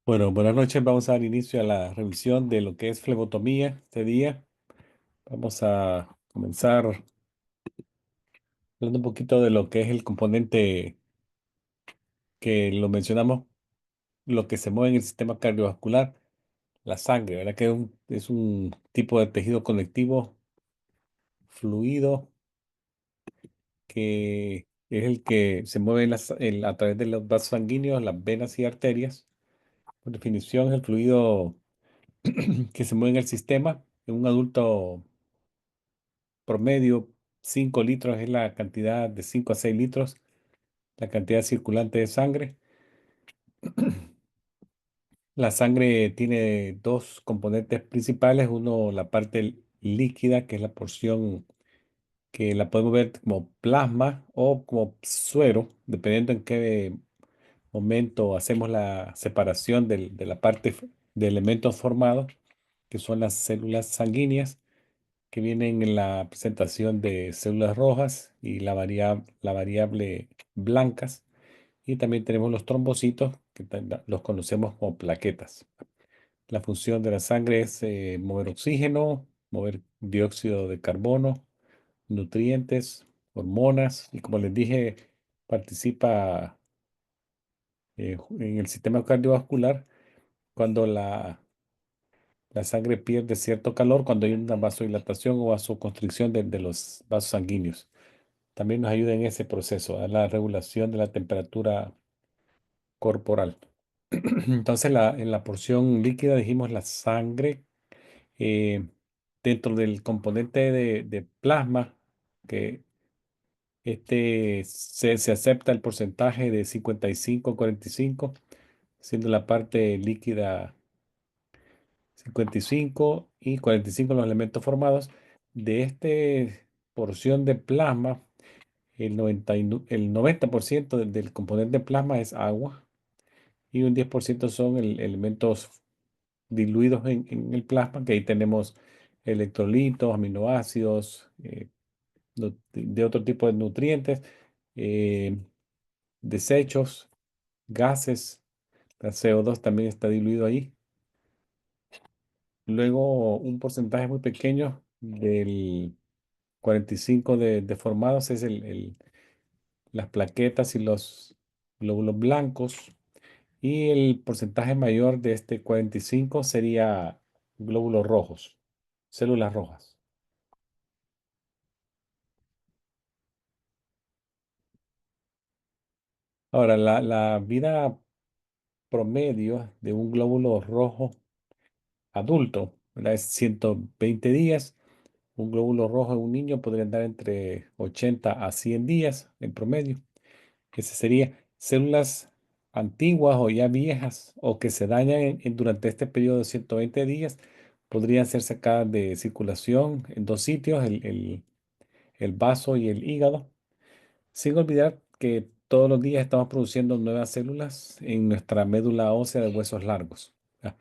Bueno, buenas noches. Vamos a dar inicio a la revisión de lo que es flebotomía este día. Vamos a comenzar hablando un poquito de lo que es el componente que lo mencionamos, lo que se mueve en el sistema cardiovascular, la sangre, ¿verdad? Que es un tipo de tejido conectivo fluido que es el que se mueve a través de los vasos sanguíneos, las venas y arterias. Por definición, es el fluido que se mueve en el sistema. En un adulto promedio, 5 litros es la cantidad de 5 a 6 litros, la cantidad circulante de sangre. La sangre tiene dos componentes principales, uno la parte líquida, que es la porción que la podemos ver como plasma o como suero, dependiendo en qué momento hacemos la separación de la parte de elementos formados, que son las células sanguíneas, que vienen en la presentación de células rojas y la variable blancas. Y también tenemos los trombocitos, que los conocemos como plaquetas. La función de la sangre es mover oxígeno, mover dióxido de carbono, nutrientes, hormonas y, como les dije, participa en el sistema cardiovascular cuando la sangre pierde cierto calor, cuando hay una vasodilatación o vasoconstricción de los vasos sanguíneos. También nos ayuda en ese proceso, a la regulación de la temperatura corporal. Entonces, en la porción líquida dijimos la sangre, eh, dentro del componente de plasma, que se acepta el porcentaje de 55-45, siendo la parte líquida 55 y 45 los elementos formados. De esta porción de plasma, el 90% del componente plasma es agua y un 10% son elementos diluidos en el plasma, que ahí tenemos electrolitos, aminoácidos, de otro tipo de nutrientes, eh, desechos, gases. La CO2 también está diluido ahí. Luego, un porcentaje muy pequeño del 45 de formados es las plaquetas y los glóbulos blancos. Y el porcentaje mayor de este 45 sería glóbulos rojos, células rojas. Ahora, la vida promedio de un glóbulo rojo adulto, ¿verdad? Es 120 días. Un glóbulo rojo en un niño podría andar entre 80 a 100 días en promedio. Ese sería células antiguas o ya viejas o que se dañan durante este periodo de 120 días, podrían ser sacadas de circulación en dos sitios, el vaso y el hígado, sin olvidar que todos los días estamos produciendo nuevas células en nuestra médula ósea de huesos largos. Ah,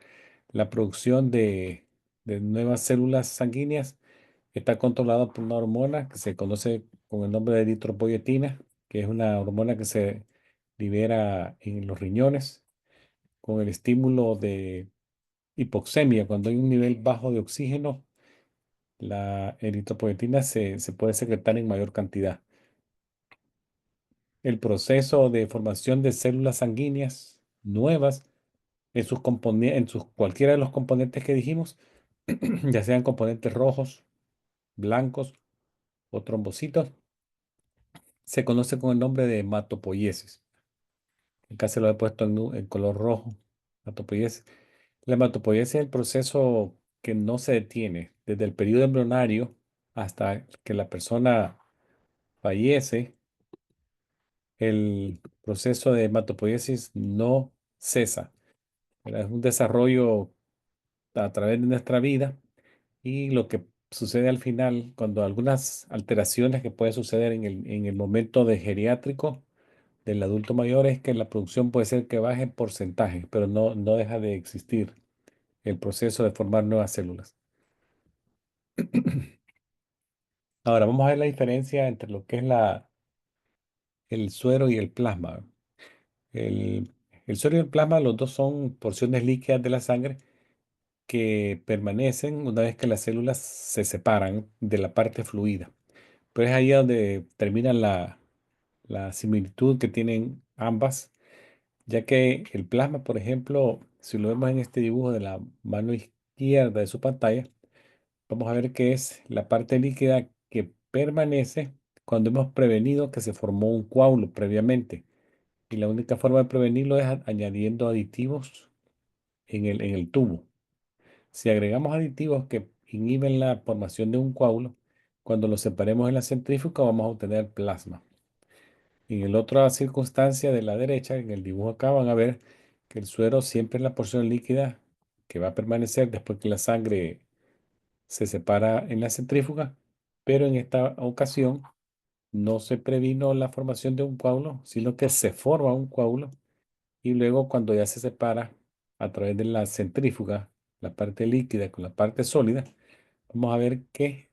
La producción de nuevas células sanguíneas está controlada por una hormona que se conoce con el nombre de eritropoyetina, que es una hormona que se libera en los riñones con el estímulo de hipoxemia. Cuando hay un nivel bajo de oxígeno, la eritropoyetina se puede secretar en mayor cantidad. El proceso de formación de células sanguíneas nuevas en sus cualquiera de los componentes que dijimos, ya sean componentes rojos, blancos o trombocitos, se conoce con el nombre de hematopoiesis. Acá se lo he puesto en color rojo, hematopoiesis. La hematopoiesis es el proceso que no se detiene desde el periodo embrionario hasta que la persona fallece. El proceso de hematopoiesis no cesa, ¿verdad? Es un desarrollo a través de nuestra vida, y lo que sucede al final, cuando algunas alteraciones que puede suceder en el momento de geriátrico del adulto mayor, es que la producción puede ser que baje en porcentaje, pero no deja de existir el proceso de formar nuevas células. Ahora vamos a ver la diferencia entre lo que es el suero y el plasma. El suero y el plasma, los dos son porciones líquidas de la sangre que permanecen una vez que las células se separan de la parte fluida. Pero es ahí donde termina la similitud que tienen ambas, ya que el plasma, por ejemplo, si lo vemos en este dibujo de la mano izquierda de su pantalla, vamos a ver que es la parte líquida que permanece cuando hemos prevenido que se formó un coágulo previamente. Y la única forma de prevenirlo es añadiendo aditivos en el tubo. Si agregamos aditivos que inhiben la formación de un coágulo, cuando los separemos en la centrífuga vamos a obtener plasma. En la otra circunstancia de la derecha, en el dibujo acá, van a ver que el suero siempre es la porción líquida que va a permanecer después que la sangre se separa en la centrífuga, pero en esta ocasión no se previno la formación de un coágulo, sino que se forma un coágulo y luego cuando ya se separa a través de la centrífuga, la parte líquida con la parte sólida, vamos a ver que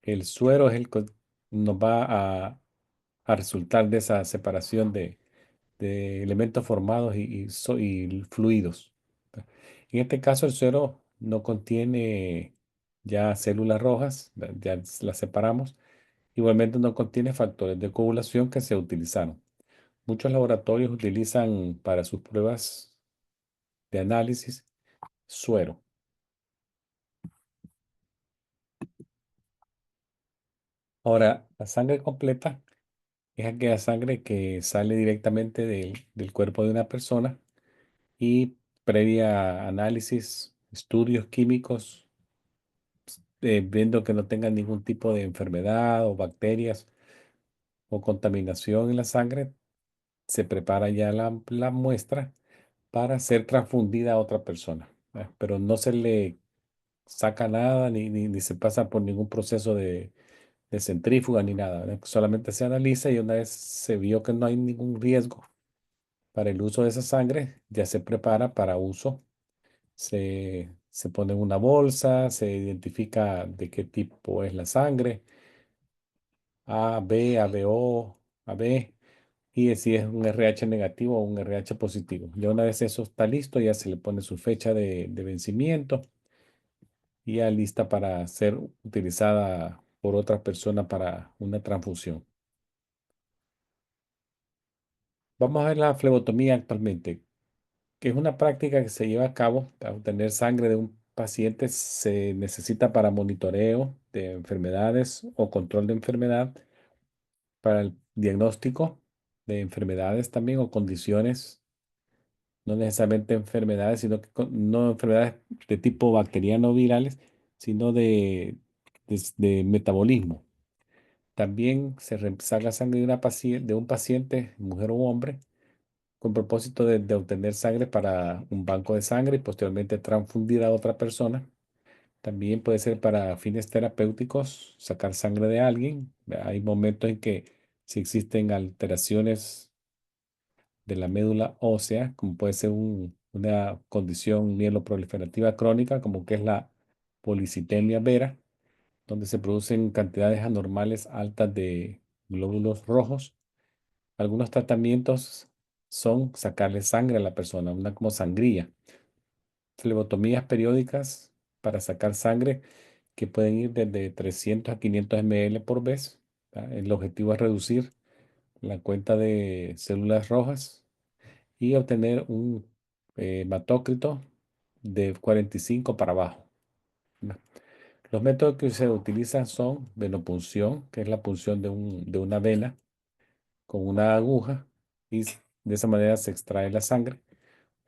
el suero es el que nos va a resultar de esa separación de elementos formados y fluidos. En este caso, el suero no contiene ya células rojas, ya las separamos. Igualmente no contiene factores de coagulación que se utilizaron. Muchos laboratorios utilizan para sus pruebas de análisis suero. Ahora, la sangre completa es aquella sangre que sale directamente del cuerpo de una persona y previa análisis, estudios químicos, viendo que no tenga ningún tipo de enfermedad o bacterias o contaminación en la sangre, se prepara ya la muestra para ser transfundida a otra persona, pero no se le saca nada ni se pasa por ningún proceso de centrífuga ni nada, ¿verdad? Solamente se analiza y una vez se vio que no hay ningún riesgo para el uso de esa sangre, ya se prepara para uso. Se pone en una bolsa, se identifica de qué tipo es la sangre, A, B, ABO, AB, y si es un RH negativo o un RH positivo. Ya una vez eso está listo, ya se le pone su fecha de vencimiento y ya lista para ser utilizada por otra persona para una transfusión. Vamos a ver la flebotomía actualmente, que es una práctica que se lleva a cabo para obtener sangre de un paciente. Se necesita para monitoreo de enfermedades o control de enfermedad, para el diagnóstico de enfermedades también o condiciones, no necesariamente enfermedades, sino que no enfermedades de tipo bacteriano o virales, sino de metabolismo. También se saca sangre de un paciente, mujer o hombre, con propósito de obtener sangre para un banco de sangre y posteriormente transfundir a otra persona. También puede ser para fines terapéuticos, sacar sangre de alguien. Hay momentos en que si existen alteraciones de la médula ósea, como puede ser una condición mieloproliferativa crónica, como que es la policitemia vera, donde se producen cantidades anormales altas de glóbulos rojos. Algunos tratamientos son sacarle sangre a la persona, una como sangría. Flebotomías periódicas para sacar sangre que pueden ir desde 300 a 500 ml por vez. El objetivo es reducir la cuenta de células rojas y obtener un hematócrito de 45 para abajo, ¿no? Los métodos que se utilizan son venopunción, que es la punción de una vena con una aguja y de esa manera se extrae la sangre,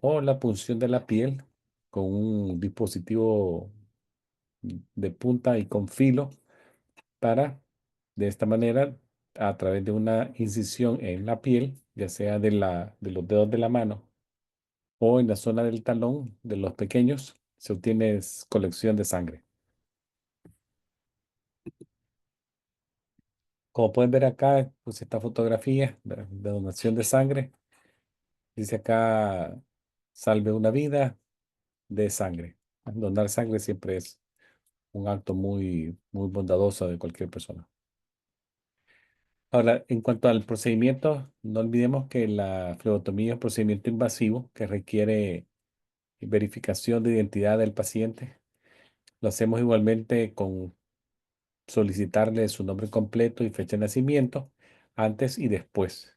o la punción de la piel con un dispositivo de punta y con filo para, de esta manera, a través de una incisión en la piel, ya sea de los dedos de la mano o en la zona del talón de los pequeños, se obtiene colección de sangre. Como pueden ver acá, pues esta fotografía de donación de sangre. Dice acá, salve una vida de sangre. Donar sangre siempre es un acto muy, muy bondadoso de cualquier persona. Ahora, en cuanto al procedimiento, no olvidemos que la flebotomía es un procedimiento invasivo que requiere verificación de identidad del paciente. Lo hacemos igualmente con solicitarle su nombre completo y fecha de nacimiento, antes y después.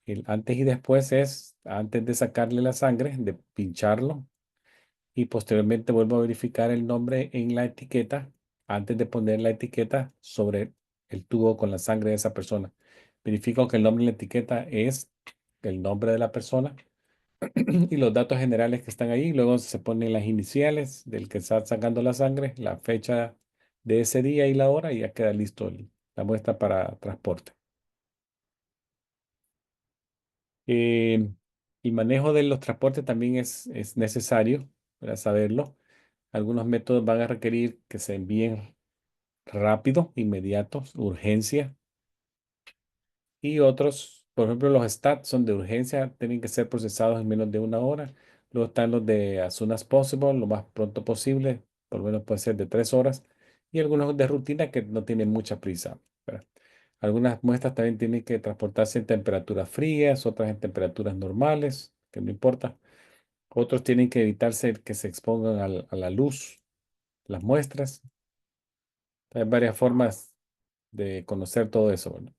El antes y después es antes de sacarle la sangre, de pincharlo y posteriormente vuelvo a verificar el nombre en la etiqueta antes de poner la etiqueta sobre el tubo con la sangre de esa persona. Verifico que el nombre en la etiqueta es el nombre de la persona y los datos generales que están ahí. Luego se ponen las iniciales del que está sacando la sangre, la fecha de ese día y la hora y ya queda listo la muestra para transporte. Eh, el manejo de los transportes también es necesario para saberlo. Algunos métodos van a requerir que se envíen rápido, inmediatos, urgencia. Y otros, por ejemplo, los stats son de urgencia, tienen que ser procesados en menos de una hora. Luego están los de as soon as possible, lo más pronto posible, por lo menos puede ser de 3 horas. Y algunos de rutina que no tienen mucha prisa, ¿verdad? Algunas muestras también tienen que transportarse en temperaturas frías, otras en temperaturas normales, que no importa. Otros tienen que evitarse que se expongan a la luz, las muestras. Hay varias formas de conocer todo eso, ¿verdad?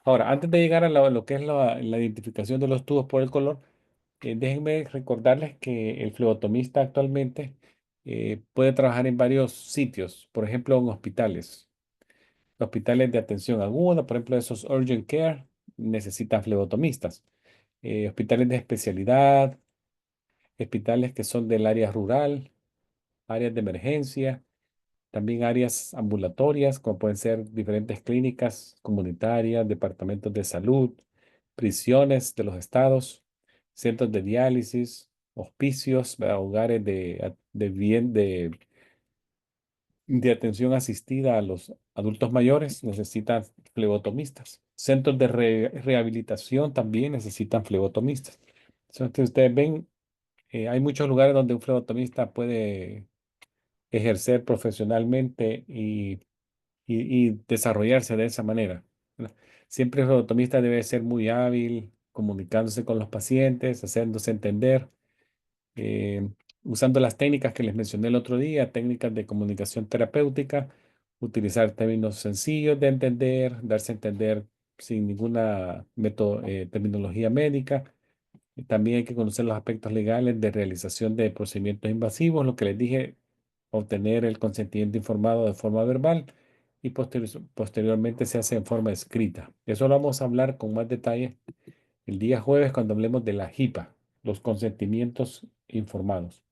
Ahora, antes de llegar a lo que es la identificación de los tubos por el color, déjenme recordarles que el flebotomista actualmente puede trabajar en varios sitios, por ejemplo, en hospitales de atención aguda, por ejemplo, esos urgent care necesitan flebotomistas. Hospitales de especialidad, hospitales que son del área rural, áreas de emergencia. También áreas ambulatorias, como pueden ser diferentes clínicas comunitarias, departamentos de salud, prisiones de los estados, centros de diálisis, hospicios, ¿verdad? Hogares de atención asistida a los adultos mayores necesitan flebotomistas. Centros de rehabilitación también necesitan flebotomistas. Entonces, ustedes ven, hay muchos lugares donde un flebotomista puede ejercer profesionalmente y desarrollarse de esa manera, ¿verdad? Siempre el otomista debe ser muy hábil, comunicándose con los pacientes, haciéndose entender, eh, usando las técnicas que les mencioné el otro día, técnicas de comunicación terapéutica, utilizar términos sencillos de entender, darse a entender sin ninguna terminología médica. Y también hay que conocer los aspectos legales de realización de procedimientos invasivos, lo que les dije, obtener el consentimiento informado de forma verbal y posteriormente se hace en forma escrita. Eso lo vamos a hablar con más detalle el día jueves cuando hablemos de la HIPAA, los consentimientos informados.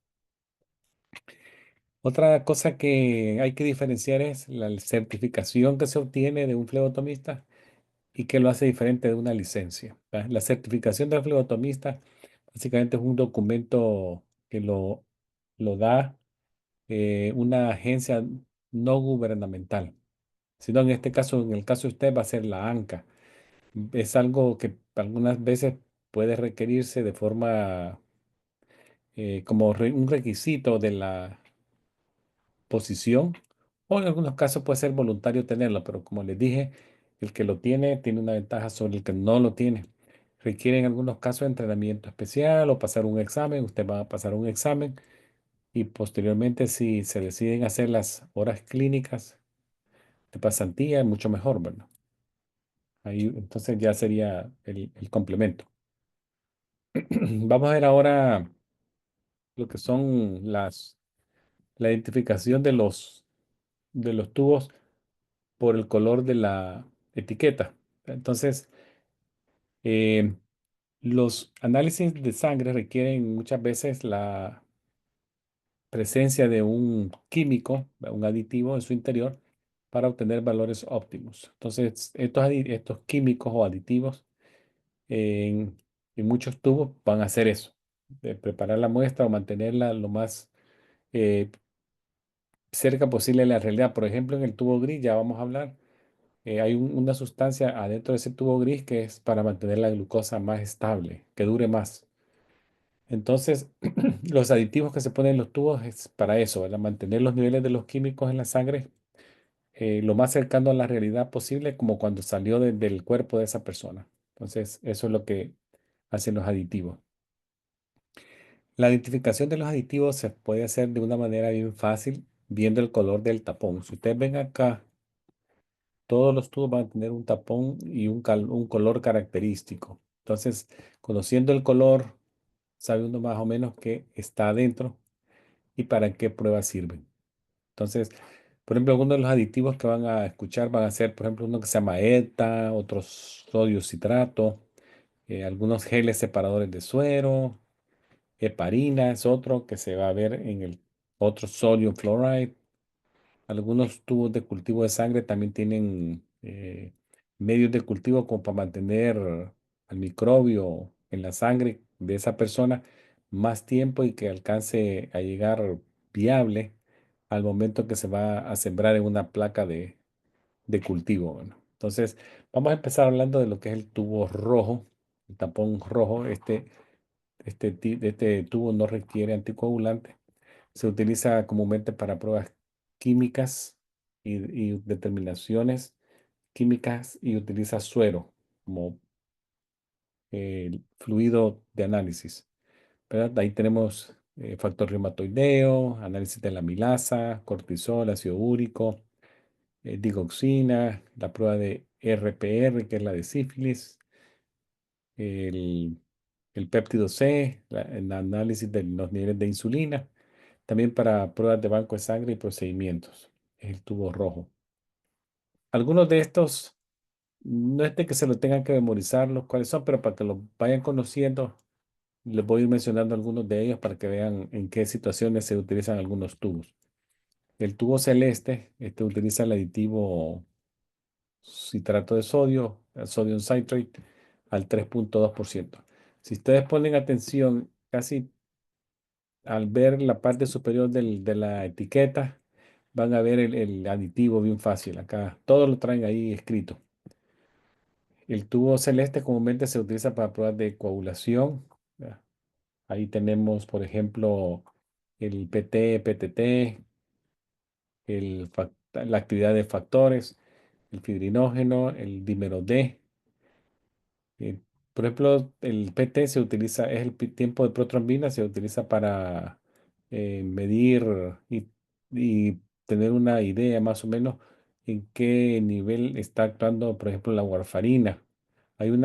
Otra cosa que hay que diferenciar es la certificación que se obtiene de un flebotomista y que lo hace diferente de una licencia, ¿verdad? La certificación del flebotomista básicamente es un documento que lo da una agencia no gubernamental, sino en este caso, en el caso de usted, va a ser la ANCA. Es algo que algunas veces puede requerirse de forma como un requisito de la posición, o en algunos casos puede ser voluntario tenerlo, pero como les dije, el que lo tiene una ventaja sobre el que no lo tiene. Requiere en algunos casos entrenamiento especial o pasar un examen. Usted va a pasar un examen y posteriormente, si se deciden hacer las horas clínicas de pasantía, mucho mejor, ¿verdad? Ahí entonces ya sería el complemento. Vamos a ver ahora lo que son la identificación de los tubos por el color de la etiqueta. Entonces, eh, los análisis de sangre requieren muchas veces la presencia de un químico, un aditivo en su interior para obtener valores óptimos. Entonces, estos químicos o aditivos en, en muchos tubos van a hacer eso, de preparar la muestra o mantenerla lo más eh, cerca posible de la realidad. Por ejemplo, en el tubo gris, ya vamos a hablar, hay una sustancia adentro de ese tubo gris que es para mantener la glucosa más estable, que dure más. Entonces, los aditivos que se ponen en los tubos es para eso, ¿verdad? Mantener los niveles de los químicos en la sangre lo más cercano a la realidad posible, como cuando salió del cuerpo de esa persona. Entonces, eso es lo que hacen los aditivos. La identificación de los aditivos se puede hacer de una manera bien fácil viendo el color del tapón. Si ustedes ven acá, todos los tubos van a tener un tapón y un color característico. Entonces, conociendo el color, sabe uno más o menos qué está adentro y para qué pruebas sirven. Entonces, por ejemplo, algunos de los aditivos que van a escuchar van a ser, por ejemplo, uno que se llama ETA, otros sodio citrato, algunos geles separadores de suero, heparina es otro que se va a ver en el otro sodium fluoride. Algunos tubos de cultivo de sangre también tienen medios de cultivo como para mantener al microbio en la sangre de esa persona más tiempo y que alcance a llegar viable al momento que se va a sembrar en una placa de cultivo. Bueno, entonces, vamos a empezar hablando de lo que es el tubo rojo, el tapón rojo. Este tubo no requiere anticoagulante. Se utiliza comúnmente para pruebas químicas y determinaciones químicas y utiliza suero como fluido de análisis, ¿verdad? Ahí tenemos factor reumatoideo, análisis de la amilasa, cortisol, ácido úrico, digoxina, la prueba de RPR, que es la de sífilis, el, el péptido C, el análisis de los niveles de insulina, también para pruebas de banco de sangre y procedimientos, es el tubo rojo. Algunos de estos, no es de que se lo tengan que memorizar los cuáles son, pero para que lo vayan conociendo, les voy a ir mencionando algunos de ellos para que vean en qué situaciones se utilizan algunos tubos. El tubo celeste, este utiliza el aditivo citrato de sodio, el sodium citrate, al 3,2%. Si ustedes ponen atención, casi al ver la parte superior de la etiqueta, van a ver el aditivo bien fácil. Acá todo lo traen ahí escrito. El tubo celeste comúnmente se utiliza para pruebas de coagulación. ¿Ya? Ahí tenemos, por ejemplo, el PT, PTT, la actividad de factores, el fibrinógeno, el dímero D. Eh, por ejemplo, el PT se utiliza, es el tiempo de protrombina, se utiliza para medir y tener una idea más o menos en qué nivel está actuando, por ejemplo, la warfarina. Hay un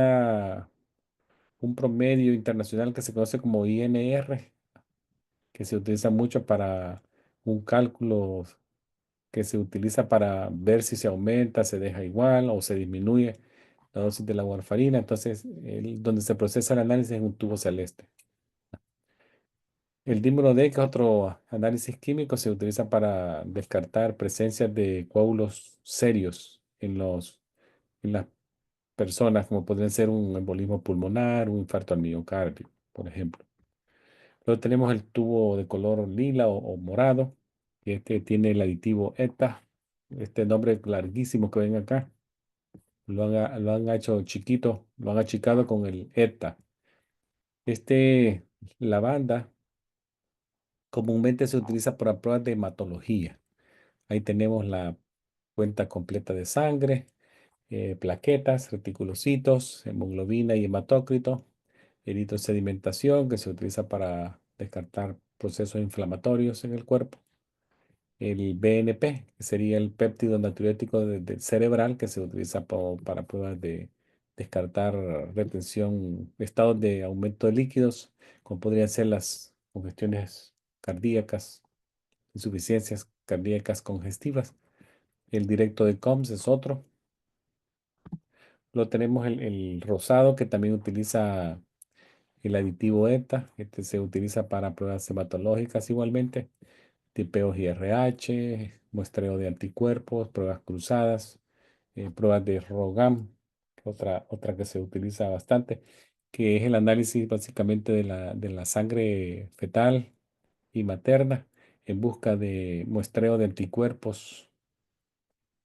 promedio internacional que se conoce como INR, que se utiliza mucho para un cálculo que se utiliza para ver si se aumenta, se deja igual o se disminuye la dosis de la warfarina. Entonces, donde se procesa el análisis es un tubo celeste. El dímero D, que es otro análisis químico, se utiliza para descartar presencias de coágulos serios en las personas, como podrían ser un embolismo pulmonar, un infarto al miocardio, por ejemplo. Luego tenemos el tubo de color lila o morado, que este tiene el aditivo ETA, este nombre larguísimo que ven acá. Lo han hecho chiquito, lo han achicado con el ETA. Este lavanda comúnmente se utiliza para pruebas de hematología. Ahí tenemos la cuenta completa de sangre, plaquetas, reticulocitos, hemoglobina y hematócrito, eritrosedimentación que se utiliza para descartar procesos inflamatorios en el cuerpo. El BNP, que sería el péptido natriurético cerebral que se utiliza para pruebas de descartar retención, estados de aumento de líquidos, como podrían ser las congestiones cardíacas, insuficiencias cardíacas congestivas. El directo de COMS es otro. Luego tenemos el rosado que también utiliza el aditivo ETA. Este se utiliza para pruebas hematológicas igualmente. Tipeos IRH, muestreo de anticuerpos, pruebas cruzadas, pruebas de ROGAM, otra que se utiliza bastante, que es el análisis básicamente de la sangre fetal y materna en busca de muestreo de anticuerpos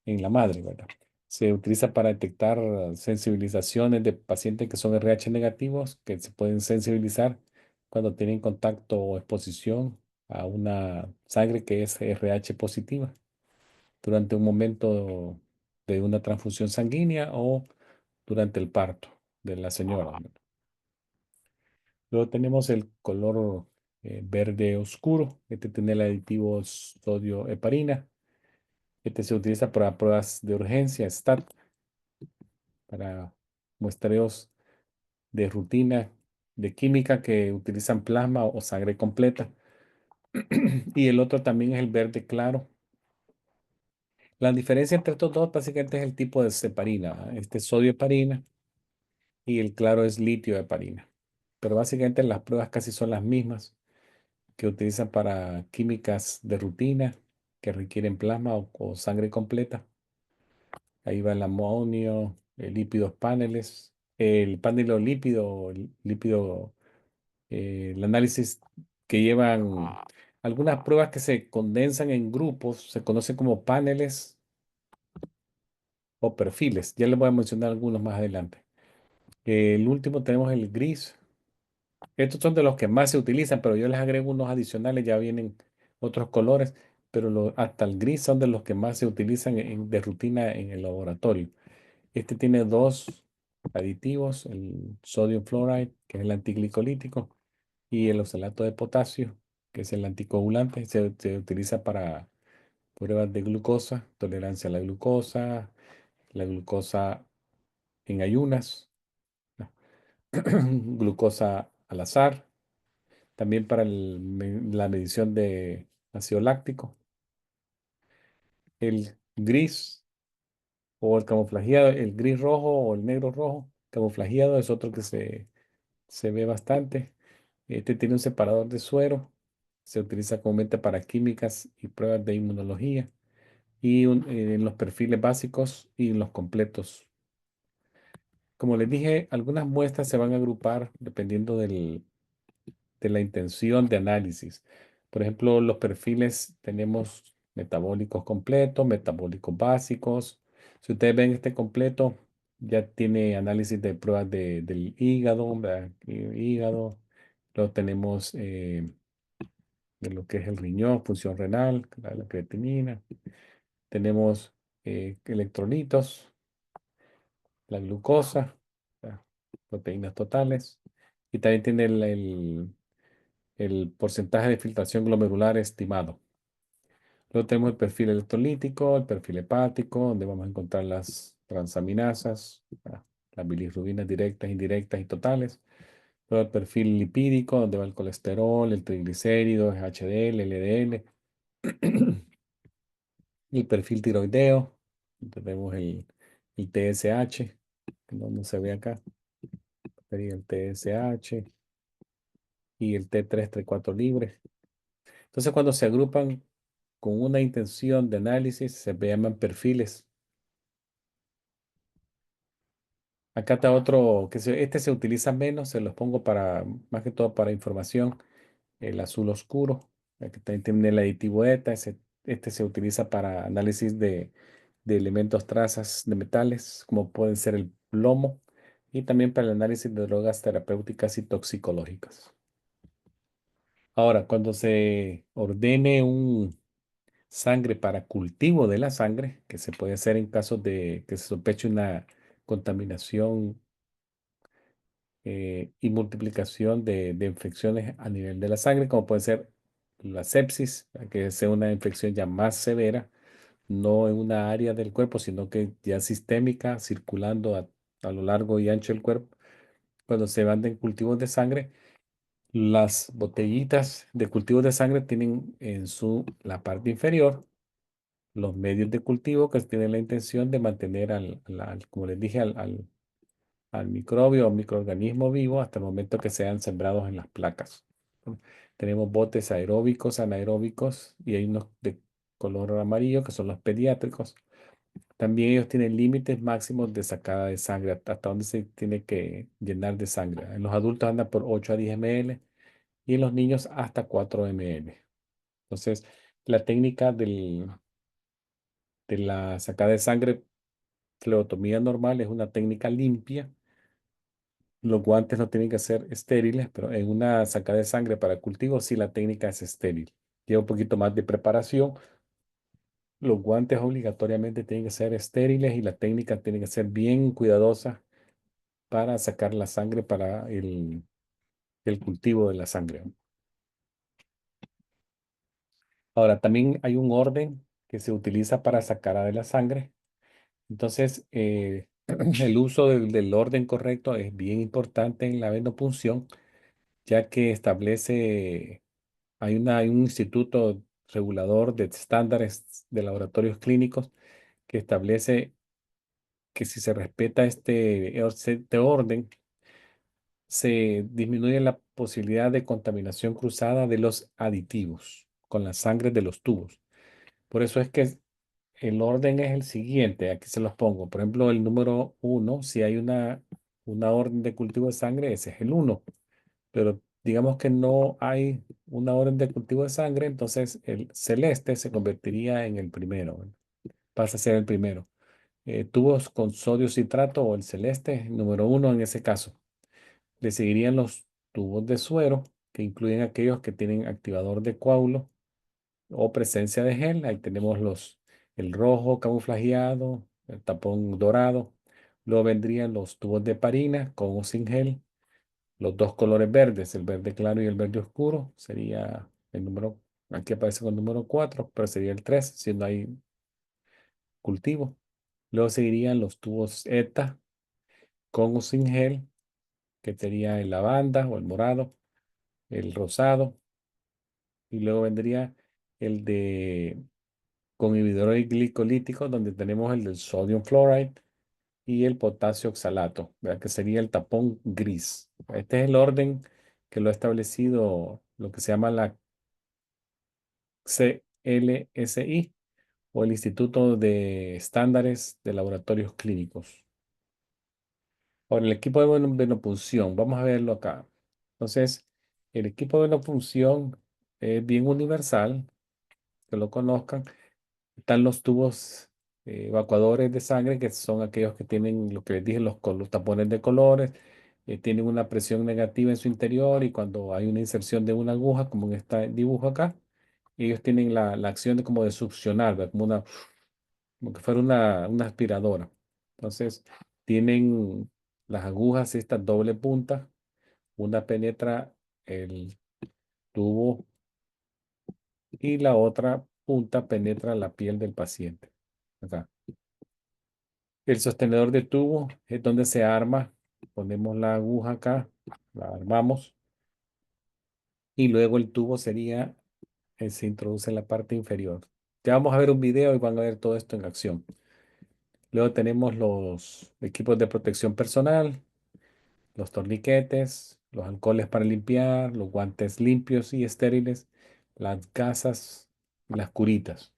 en la madre, ¿verdad? Se utiliza para detectar sensibilizaciones de pacientes que son RH negativos, que se pueden sensibilizar cuando tienen contacto o exposición a una sangre que es RH positiva. durante un momento de una transfusión sanguínea o durante el parto de la señora. Luego tenemos el color verde oscuro. Este tiene el aditivo sodio heparina. Este se utiliza para pruebas de urgencia, STAT, para muestreos de rutina de química que utilizan plasma o sangre completa. Y el otro también es el verde claro. La diferencia entre estos dos básicamente es el tipo de heparina. Este es sodio heparina y el claro es litio heparina. Pero básicamente las pruebas casi son las mismas que utilizan para químicas de rutina que requieren plasma o sangre completa. Ahí va el amonio, lípidos paneles, el panelo lípido, el lípido, el análisis que llevan algunas pruebas que se condensan en grupos, se conocen como paneles o perfiles. Ya les voy a mencionar algunos más adelante. El último tenemos el gris. Estos son de los que más se utilizan, pero yo les agrego unos adicionales, ya vienen otros colores, pero hasta el gris son de los que más se utilizan de rutina en el laboratorio. Este tiene dos aditivos, el sodium fluoride, que es el antiglicolítico, y el oxalato de potasio, que es el anticoagulante. Se utiliza para pruebas de glucosa, tolerancia a la glucosa en ayunas, no, glucosa al azar, también para la medición de ácido láctico. El gris o el camuflajeado, el gris rojo o el negro rojo, camuflajeado es otro que se ve bastante. Este tiene un separador de suero, se utiliza comúnmente para químicas y pruebas de inmunología y en los perfiles básicos y en los completos. Como les dije, algunas muestras se van a agrupar dependiendo de la intención de análisis. Por ejemplo, los perfiles tenemos metabólicos completos, metabólicos básicos. Si ustedes ven este completo, ya tiene análisis de pruebas del hígado, ¿verdad? Hígado. Luego tenemos de lo que es el riñón, función renal, la creatinina. Tenemos electrolitos, la glucosa, ¿verdad? Proteínas totales. Y también tiene el porcentaje de filtración glomerular estimado. Luego tenemos el perfil electrolítico, el perfil hepático, donde vamos a encontrar las transaminasas, las bilirrubinas directas, indirectas y totales. Luego el perfil lipídico, donde va el colesterol, el triglicéridos, HDL, LDL. El perfil tiroideo, donde vemos el TSH, que no se ve acá. Sería el TSH y el T3, T4 libre. Entonces, cuando se agrupan con una intención de análisis, se llaman perfiles. Acá está otro, este se utiliza menos, se los pongo para, más que todo para información, el azul oscuro, que también tiene el aditivo ETA, este se utiliza para análisis de elementos trazas de metales, como pueden ser el plomo, y también para el análisis de drogas terapéuticas y toxicológicas. Ahora, cuando se ordene un sangre para cultivo de la sangre, que se puede hacer en casos de que se sospeche una contaminación y multiplicación de infecciones a nivel de la sangre, como puede ser la sepsis, que sea una infección ya más severa, no en una área del cuerpo, sino que ya sistémica, circulando a lo largo y ancho del cuerpo. Cuando se van en cultivos de sangre, las botellitas de cultivos de sangre tienen en la parte inferior los medios de cultivo que tienen la intención de mantener como les dije, al microbio o microorganismo vivo hasta el momento que sean sembrados en las placas. ¿No? Tenemos botes aeróbicos, anaeróbicos y hay unos de color amarillo que son los pediátricos. También ellos tienen límites máximos de sacada de sangre, hasta donde se tiene que llenar de sangre. En los adultos anda por 8 a 10 ml y en los niños hasta 4 ml. Entonces, la técnica de la sacada de sangre, fleotomía normal, es una técnica limpia. Los guantes no tienen que ser estériles, pero en una sacada de sangre para cultivo sí la técnica es estéril. Lleva un poquito más de preparación Los guantes obligatoriamente tienen que ser estériles y la técnica tiene que ser bien cuidadosa para sacar la sangre para el cultivo de la sangre. Ahora, también hay un orden que se utiliza para sacar de la sangre. Entonces, el uso del orden correcto es bien importante en la venopunción, ya que establece, hay un instituto regulador de estándares de laboratorios clínicos que establece que si se respeta este orden, se disminuye la posibilidad de contaminación cruzada de los aditivos con la sangre de los tubos. Por eso es que el orden es el siguiente, aquí se los pongo. Por ejemplo, el número uno, si hay una orden de cultivo de sangre, ese es el uno. Pero digamos que no hay una orden de cultivo de sangre, entonces el celeste se convertiría en el primero, ¿verdad? Pasa a ser el primero. Tubos con sodio citrato o el celeste, número uno en ese caso. Le seguirían los tubos de suero, que incluyen aquellos que tienen activador de coágulo o presencia de gel. Ahí tenemos el rojo camuflajeado, el tapón dorado. Luego vendrían los tubos de parina con o sin gel. Los dos colores verdes, el verde claro y el verde oscuro, sería el número, aquí aparece con el número 4, pero sería el 3 si no hay cultivo. Luego seguirían los tubos ETA con o sin gel, que sería el lavanda o el morado, el rosado, y luego vendría el de con inhibidores glicolíticos, donde tenemos el del sodium fluoride y el potasio oxalato, ¿verdad? Que sería el tapón gris. Este es el orden que lo ha establecido lo que se llama la CLSI o el Instituto de Estándares de Laboratorios Clínicos. Ahora, el equipo de venopunción, vamos a verlo acá. Entonces, el equipo de venopunción es bien universal, que lo conozcan. Están los tubos evacuadores de sangre, que son aquellos que tienen lo que les dije, los tapones de colores, tienen una presión negativa en su interior y cuando hay una inserción de una aguja, como en este dibujo acá, ellos tienen la acción de como de succionar, ¿verdad? Como que fuera una aspiradora. Entonces, tienen las agujas, esta doble punta, una penetra el tubo y la otra punta penetra la piel del paciente. Acá. El sostenedor de tubo es donde se arma. Ponemos la aguja acá, la armamos y luego el tubo sería, se introduce en la parte inferior. Ya vamos a ver un video y van a ver todo esto en acción. Luego tenemos los equipos de protección personal, los torniquetes, los alcoholes para limpiar, los guantes limpios y estériles, las gasas y las curitas.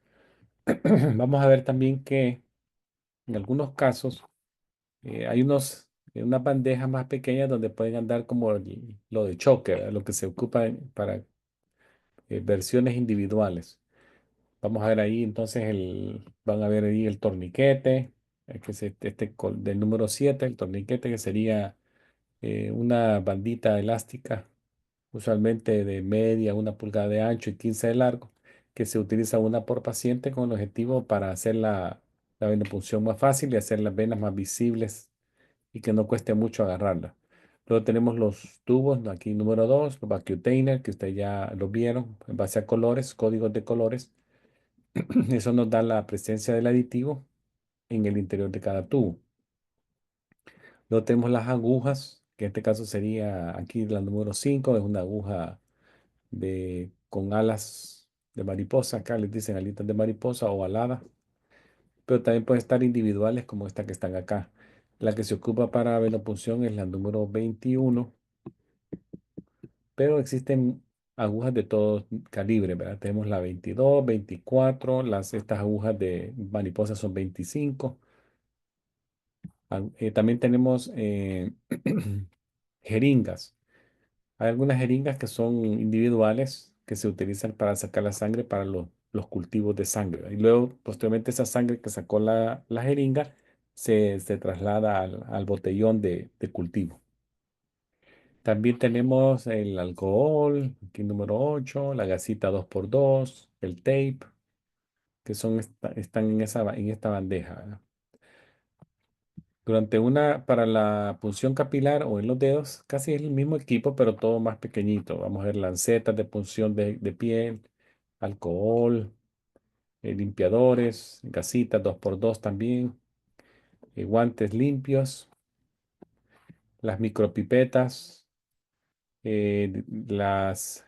Vamos a ver también que en algunos casos hay unas bandejas más pequeñas donde pueden andar como lo de choque, ¿verdad? Lo que se ocupa para versiones individuales. Vamos a ver ahí entonces van a ver ahí el torniquete, que es del número 7 el torniquete que sería una bandita elástica, usualmente de media, 1 pulgada de ancho y 15 de largo, que se utiliza una por paciente con el objetivo para hacer la venopunción más fácil y hacer las venas más visibles y que no cueste mucho agarrarla. Luego tenemos los tubos, ¿no? Aquí número 2 los Vacutainer, que ustedes ya los vieron, en base a colores, códigos de colores. Eso nos da la presencia del aditivo en el interior de cada tubo. Luego tenemos las agujas, que en este caso sería aquí la número 5 es una aguja con alas de mariposa, acá les dicen alitas de mariposa o alada, pero también pueden estar individuales como esta que están acá. La que se ocupa para venopunción es la número 21, pero existen agujas de todo calibre, ¿verdad? Tenemos la 22, 24, estas agujas de mariposa son 25. También tenemos jeringas. Hay algunas jeringas que son individuales que se utilizan para sacar la sangre para los cultivos de sangre, ¿verdad? Y luego, posteriormente, esa sangre que sacó la jeringa se traslada al botellón de cultivo. También tenemos el alcohol, aquí número 8, la gasita 2x2, el tape. que están en en esta bandeja, ¿verdad? Para la punción capilar o en los dedos, casi es el mismo equipo, pero todo más pequeñito. Vamos a ver lancetas de punción de piel, alcohol, limpiadores, gasitas 2x2 también, guantes limpios, las micropipetas, las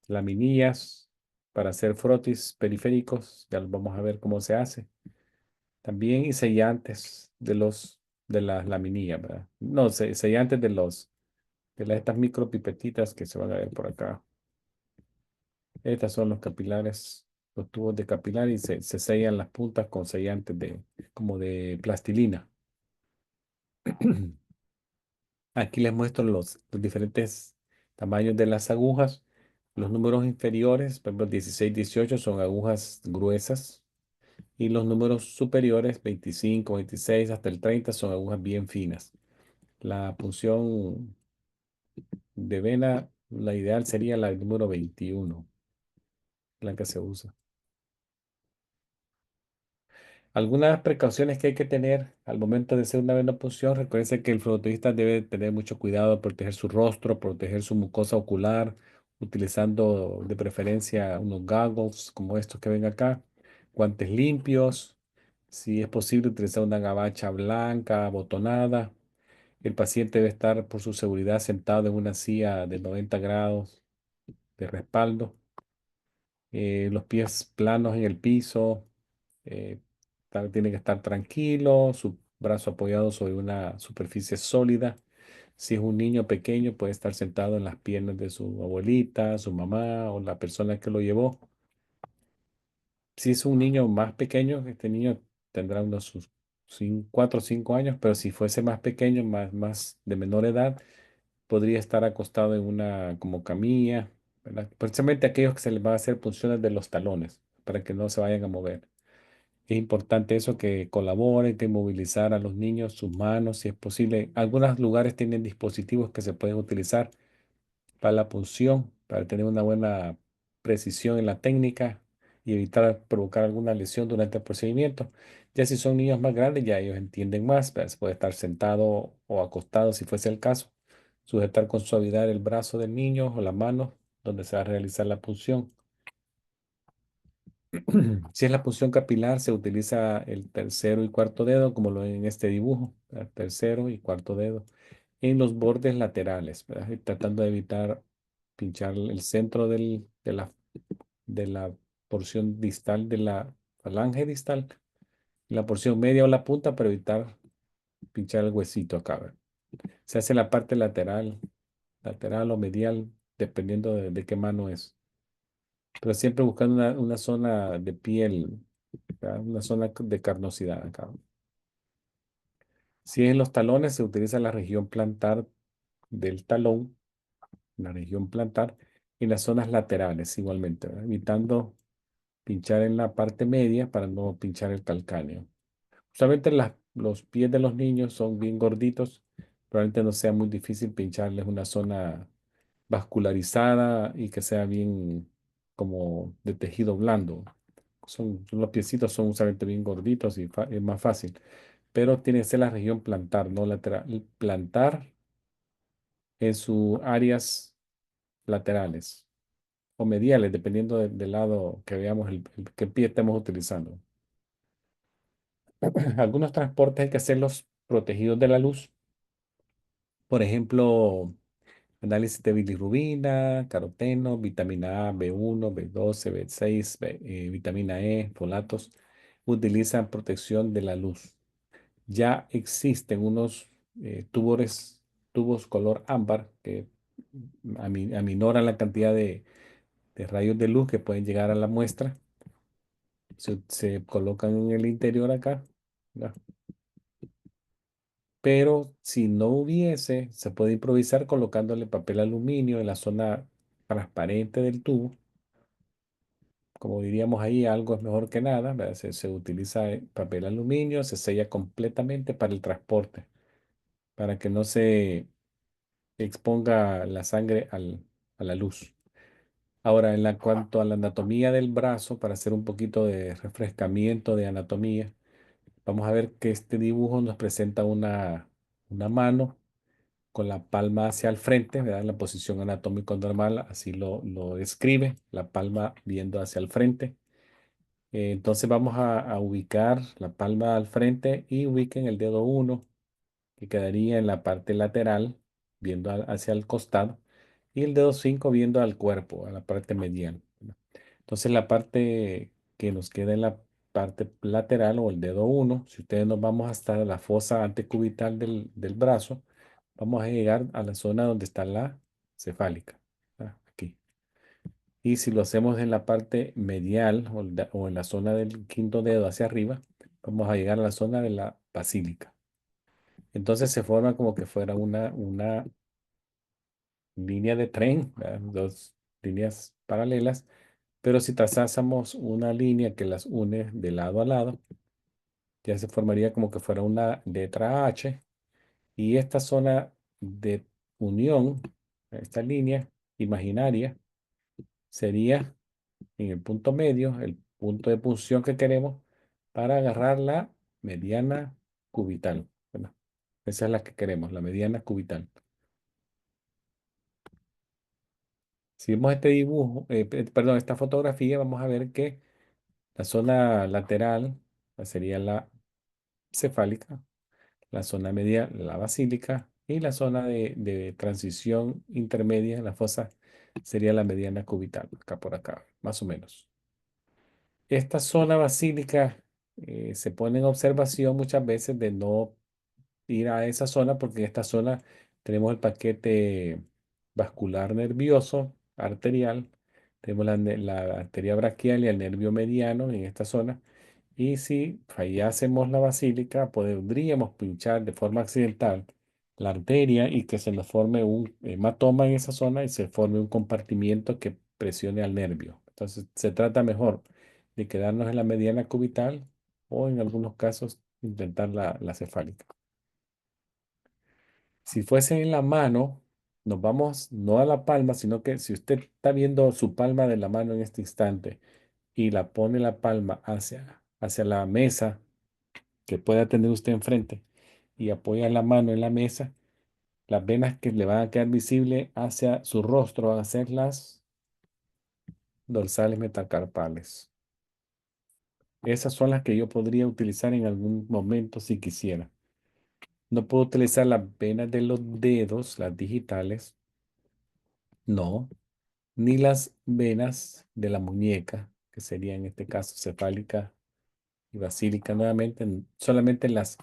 laminillas para hacer frotis periféricos, ya los vamos a ver cómo se hace. También y sellantes de las laminillas, ¿verdad? No, sellantes estas micropipetitas que se van a ver por acá. Estas son los capilares, los tubos de capilar y se sellan las puntas con sellantes como de plastilina. Aquí les muestro los diferentes tamaños de las agujas. Los números inferiores, por ejemplo, 16, 18 son agujas gruesas y los números superiores, 25, 26 hasta el 30 son agujas bien finas. La punción de vena, la ideal sería la número 21, la que se usa. Algunas precauciones que hay que tener al momento de hacer una venopunción. Recuerden que el flebotista debe tener mucho cuidado, proteger su rostro, proteger su mucosa ocular, utilizando de preferencia unos goggles como estos que ven acá, guantes limpios, si es posible utilizar una gabacha blanca, abotonada. El paciente debe estar por su seguridad sentado en una silla de 90 grados de respaldo, los pies planos en el piso, eh, tiene que estar tranquilo, su brazo apoyado sobre una superficie sólida. Si es un niño pequeño, puede estar sentado en las piernas de su abuelita, su mamá o la persona que lo llevó. Si es un niño más pequeño, este niño tendrá unos sus 4 o 5 años, pero si fuese más pequeño, más de menor edad, podría estar acostado en una como camilla, ¿verdad? Precisamente aquellos que se les va a hacer punciones de los talones para que no se vayan a mover. Es importante eso, que colaboren, que movilizar a los niños, sus manos, si es posible. Algunos lugares tienen dispositivos que se pueden utilizar para la punción, para tener una buena precisión en la técnica y evitar provocar alguna lesión durante el procedimiento. Ya si son niños más grandes, ya ellos entienden más, pero se puede estar sentado o acostado si fuese el caso, sujetar con suavidad el brazo del niño o la mano donde se va a realizar la punción. Si es la punción capilar, se utiliza el tercero y cuarto dedo, como lo ven en este dibujo, ¿verdad? Tercero y cuarto dedo, en los bordes laterales, ¿verdad? Y tratando de evitar pinchar el centro de la porción distal de la falange distal, la porción media o la punta para evitar pinchar el huesito acá, ¿verdad? Se hace la parte lateral o medial, dependiendo de qué mano es. Pero siempre buscando una zona de piel, ¿verdad? Una zona de carnosidad acá. Si es en los talones, se utiliza la región plantar del talón, la región plantar, y las zonas laterales igualmente, ¿verdad? Evitando pinchar en la parte media para no pinchar el calcáneo. Usualmente los pies de los niños son bien gorditos, probablemente no sea muy difícil pincharles una zona vascularizada y que sea bien como de tejido blando. Los piecitos son usualmente bien gorditos y es más fácil, pero tiene que ser la región plantar, no lateral. Plantar en sus áreas laterales o mediales, dependiendo del lado que veamos qué pie estemos utilizando. Algunos transportes hay que hacerlos protegidos de la luz. Por ejemplo, análisis de bilirrubina, caroteno, vitamina A, B1, B12, B6, vitamina E, folatos. Utilizan protección de la luz. Ya existen unos tubos color ámbar que aminoran la cantidad de rayos de luz que pueden llegar a la muestra. Se colocan en el interior acá, ¿verdad? Pero si no hubiese, se puede improvisar colocándole papel aluminio en la zona transparente del tubo. Como diríamos ahí, algo es mejor que nada, ¿verdad? Se utiliza papel aluminio, se sella completamente para el transporte, para que no se exponga la sangre a la luz. Ahora, cuanto a la anatomía del brazo, para hacer un poquito de refrescamiento de anatomía, vamos a ver que este dibujo nos presenta una mano con la palma hacia el frente, ¿verdad? En la posición anatómica normal, así lo describe, la palma viendo hacia el frente. Entonces vamos a ubicar la palma al frente y ubiquen el dedo uno, que quedaría en la parte lateral, viendo hacia el costado, y el dedo 5 viendo al cuerpo, a la parte medial, ¿verdad? Entonces la parte que nos queda en la parte lateral o el dedo uno, si ustedes nos vamos hasta la fosa antecubital del brazo, vamos a llegar a la zona donde está la cefálica, ¿verdad? Aquí. Y si lo hacemos en la parte medial o en la zona del quinto dedo hacia arriba, vamos a llegar a la zona de la basílica. Entonces se forma como que fuera una línea de tren, ¿verdad? Dos líneas paralelas, pero si trazásemos una línea que las une de lado a lado, ya se formaría como que fuera una letra H, y esta zona de unión, esta línea imaginaria, sería en el punto medio, el punto de punción que queremos para agarrar la mediana cubital, ¿verdad? Esa es la que queremos, la mediana cubital. Si vemos este dibujo, perdón, esta fotografía, vamos a ver que la zona lateral sería la cefálica, la zona media, la basílica, y la zona de transición intermedia, la fosa, sería la mediana cubital, acá por acá, más o menos. Esta zona basílica se pone en observación muchas veces de no ir a esa zona, porque en esta zona tenemos el paquete vascular nervioso arterial, tenemos la arteria braquial y el nervio mediano en esta zona, y si fallásemos la basílica, podríamos pinchar de forma accidental la arteria y que se nos forme un hematoma en esa zona y se forme un compartimiento que presione al nervio. Entonces, se trata mejor de quedarnos en la mediana cubital o en algunos casos intentar la cefálica. Si fuese en la mano, nos vamos no a la palma, sino que si usted está viendo su palma de la mano en este instante y la pone la palma hacia la mesa que pueda tener usted enfrente y apoya la mano en la mesa, las venas que le van a quedar visibles hacia su rostro van a ser las dorsales metacarpales. Esas son las que yo podría utilizar en algún momento si quisiera. No puedo utilizar las venas de los dedos, las digitales, no, ni las venas de la muñeca, que sería en este caso cefálica y basílica nuevamente, solamente las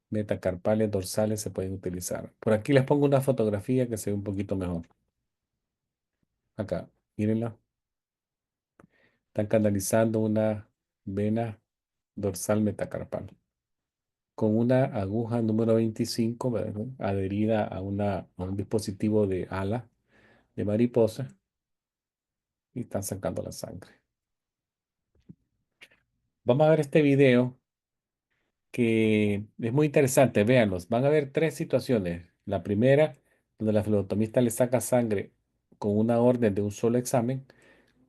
metacarpales dorsales se pueden utilizar. Por aquí les pongo una fotografía que se ve un poquito mejor. Acá, mírenla. Están canalizando una vena dorsal metacarpal con una aguja número 25, ¿verdad? Adherida a un dispositivo de ala de mariposa, y están sacando la sangre. Vamos a ver este video que es muy interesante. Véanlos. Van a ver tres situaciones. La primera, donde la flebotomista le saca sangre con una orden de un solo examen.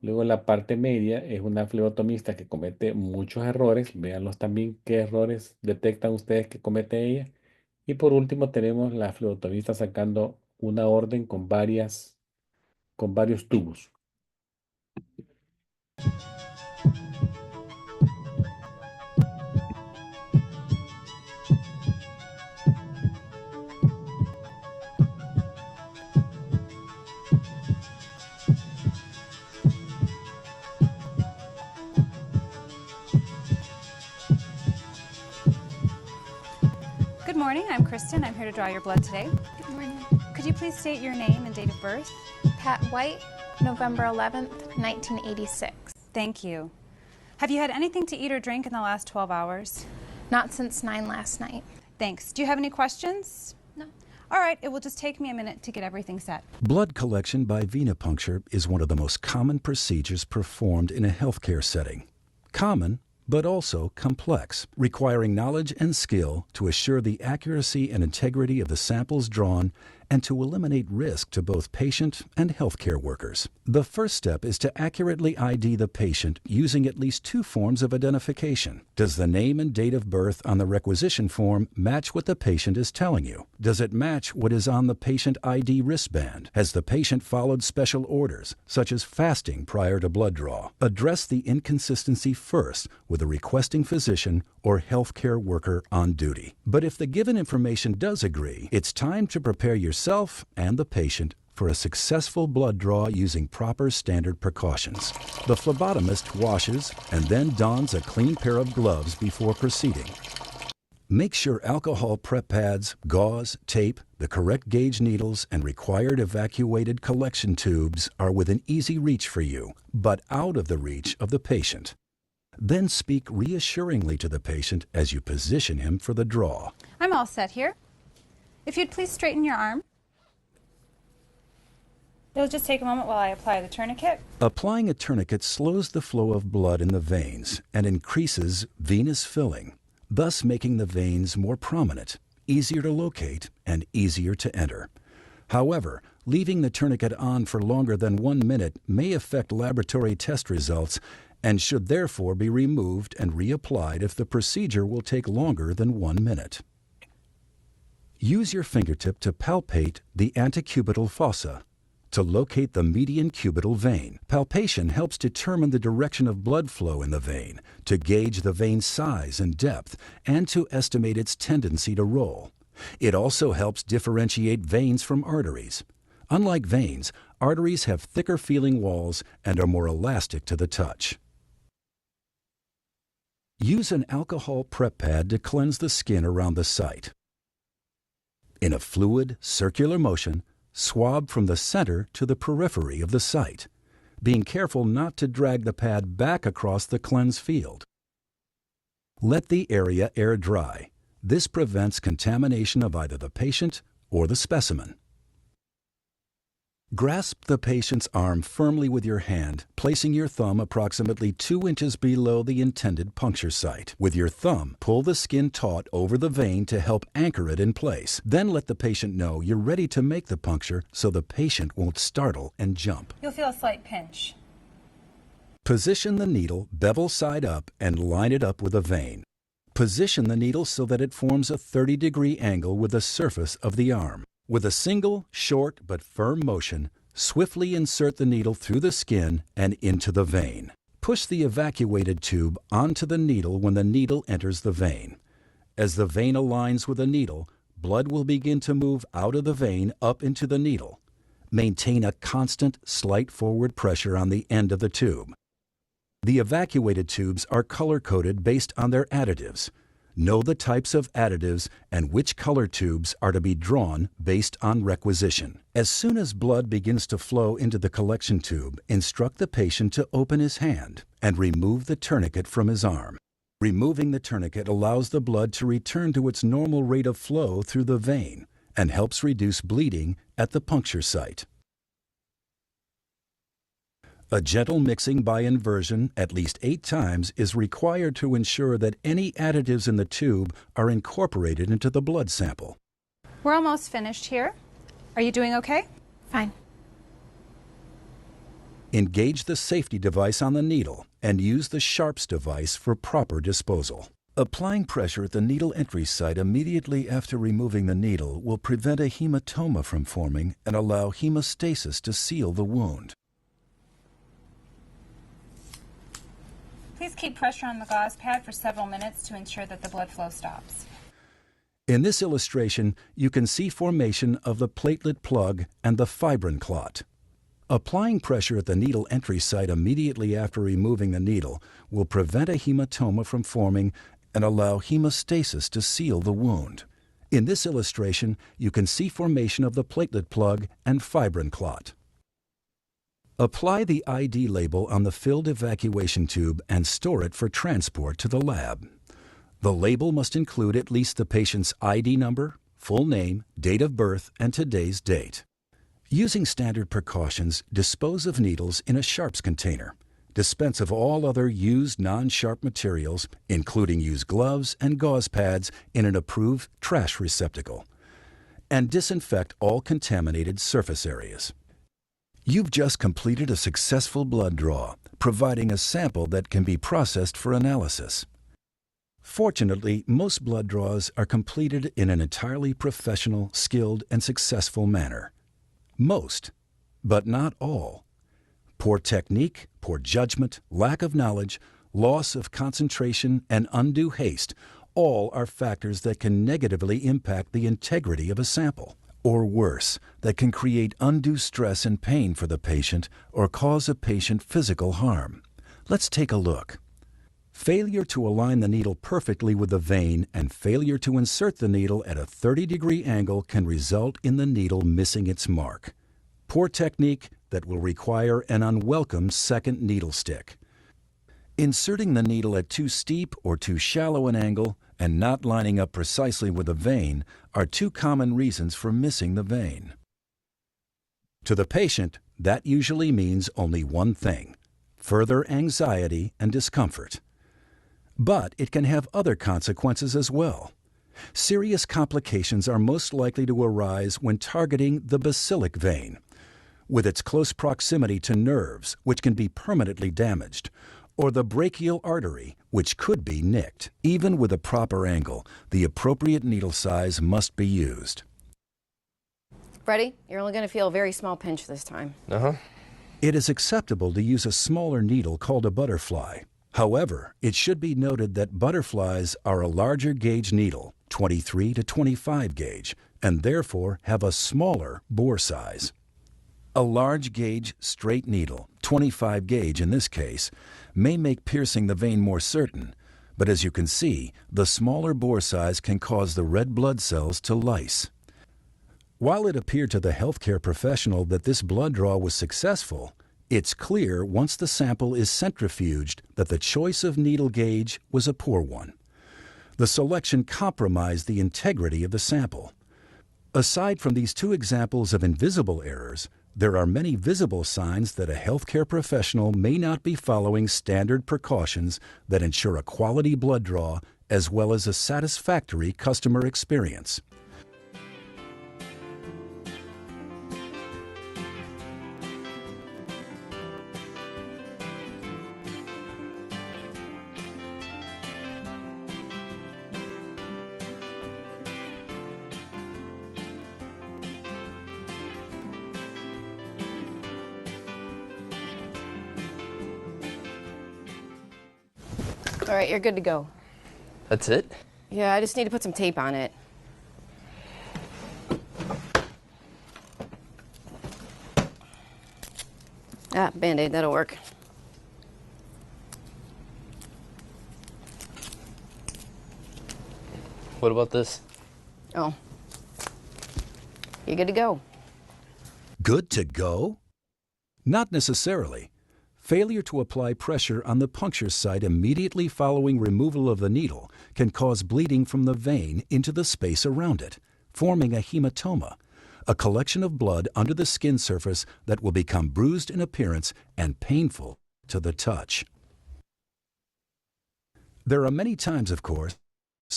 Luego la parte media es una flebotomista que comete muchos errores. Véanlos también qué errores detectan ustedes que comete ella. Y por último tenemos la flebotomista sacando una orden con varios tubos. Good morning, I'm Kristen. I'm here to draw your blood today. Good morning. Could you please state your name and date of birth? Pat White, November 11th, 1986. Thank you. Have you had anything to eat or drink in the last 12 hours? Not since 9 last night. Thanks. Do you have any questions? No. All right, it will just take me a minute to get everything set. Blood collection by venipuncture is one of the most common procedures performed in a healthcare setting. Common, but also complex, requiring knowledge and skill to assure the accuracy and integrity of the samples drawn and to eliminate risk to both patient and healthcare workers. The first step is to accurately ID the patient using at least two forms of identification. Does the name and date of birth on the requisition form match what the patient is telling you? Does it match what is on the patient ID wristband? Has the patient followed special orders, such as fasting prior to blood draw? Address the inconsistency first with a requesting physician or healthcare worker on duty. But if the given information does agree, it's time to prepare yourself and the patient for a successful blood draw using proper standard precautions. The phlebotomist washes and then dons a clean pair of gloves before proceeding. Make sure alcohol prep pads, gauze, tape, the correct gauge needles, and required evacuated collection tubes are within easy reach for you, but out of the reach of the patient. Then speak reassuringly to the patient as you position him for the draw. I'm all set here. If you'd please straighten your arm. It'll just take a moment while I apply the tourniquet. Applying a tourniquet slows the flow of blood in the veins and increases venous filling, thus making the veins more prominent, easier to locate, and easier to enter. However, leaving the tourniquet on for longer than 1 minute may affect laboratory test results and should therefore be removed and reapplied if the procedure will take longer than 1 minute. Use your fingertip to palpate the antecubital fossa to locate the median cubital vein. Palpation helps determine the direction of blood flow in the vein, to gauge the vein size and depth, and to estimate its tendency to roll. It also helps differentiate veins from arteries. Unlike veins, arteries have thicker feeling walls and are more elastic to the touch. Use an alcohol prep pad to cleanse the skin around the site. In a fluid, circular motion, swab from the center to the periphery of the site, being careful not to drag the pad back across the cleansed field. Let the area air dry. This prevents contamination of either the patient or the specimen. Grasp the patient's arm firmly with your hand, placing your thumb approximately 2 inches below the intended puncture site. With your thumb, pull the skin taut over the vein to help anchor it in place. Then let the patient know you're ready to make the puncture so the patient won't startle and jump. You'll feel a slight pinch. Position the needle bevel side up and line it up with the vein. Position the needle so that it forms a 30-degree angle with the surface of the arm. With a single, short but firm motion, swiftly insert the needle through the skin and into the vein. Push the evacuated tube onto the needle when the needle enters the vein. As the vein aligns with the needle, blood will begin to move out of the vein up into the needle. Maintain a constant, slight forward pressure on the end of the tube. The evacuated tubes are color-coded based on their additives. Know the types of additives and which color tubes are to be drawn based on requisition. As soon as blood begins to flow into the collection tube, instruct the patient to open his hand and remove the tourniquet from his arm. Removing the tourniquet allows the blood to return to its normal rate of flow through the vein and helps reduce bleeding at the puncture site. A gentle mixing by inversion at least 8 times is required to ensure that any additives in the tube are incorporated into the blood sample. We're almost finished here. Are you doing okay? Fine. Engage the safety device on the needle and use the Sharps device for proper disposal. Applying pressure at the needle entry site immediately after removing the needle will prevent a hematoma from forming and allow hemostasis to seal the wound. Please keep pressure on the gauze pad for several minutes to ensure that the blood flow stops. In this illustration, you can see formation of the platelet plug and the fibrin clot. Applying pressure at the needle entry site immediately after removing the needle will prevent a hematoma from forming and allow hemostasis to seal the wound. In this illustration, you can see formation of the platelet plug and fibrin clot. Apply the ID label on the filled evacuation tube and store it for transport to the lab. The label must include at least the patient's ID number, full name, date of birth, and today's date. Using standard precautions, dispose of needles in a Sharps container. Dispense of all other used non-sharp materials, including used gloves and gauze pads, in an approved trash receptacle. and disinfect all contaminated surface areas. You've just completed a successful blood draw, providing a sample that can be processed for analysis. Fortunately, most blood draws are completed in an entirely professional, skilled, and successful manner. Most, but not all. Poor technique, poor judgment, lack of knowledge, loss of concentration, and undue haste all are factors that can negatively impact the integrity of a sample. Or worse, that can create undue stress and pain for the patient or cause a patient physical harm. Let's take a look. Failure to align the needle perfectly with the vein and failure to insert the needle at a 30-degree angle can result in the needle missing its mark. Poor technique that will require an unwelcome second needle stick. Inserting the needle at too steep or too shallow an angle and not lining up precisely with the vein are two common reasons for missing the vein. To the patient, that usually means only one thing: further anxiety and discomfort. But it can have other consequences as well. Serious complications are most likely to arise when targeting the basilic vein, with its close proximity to nerves, which can be permanently damaged, or the brachial artery, which could be nicked. Even with a proper angle, the appropriate needle size must be used. Freddie, you're only going to feel a very small pinch this time. It is acceptable to use a smaller needle called a butterfly. However, it should be noted that butterflies are a larger gauge needle, 23 to 25 gauge, and therefore have a smaller bore size. A large gauge straight needle, 25 gauge in this case, may make piercing the vein more certain, but as you can see, the smaller bore size can cause the red blood cells to lyse. While it appeared to the healthcare professional that this blood draw was successful, it's clear once the sample is centrifuged that the choice of needle gauge was a poor one. The selection compromised the integrity of the sample. Aside from these two examples of invisible errors, there are many visible signs that a healthcare professional may not be following standard precautions that ensure a quality blood draw as well as a satisfactory customer experience. All right, you're good to go. That's it? Yeah, I just need to put some tape on it. Band-Aid, that'll work. What about this? Oh. You're good to go. Good to go? Not necessarily. Failure to apply pressure on the puncture site immediately following removal of the needle can cause bleeding from the vein into the space around it, forming a hematoma, a collection of blood under the skin surface that will become bruised in appearance and painful to the touch. There are many times, of course,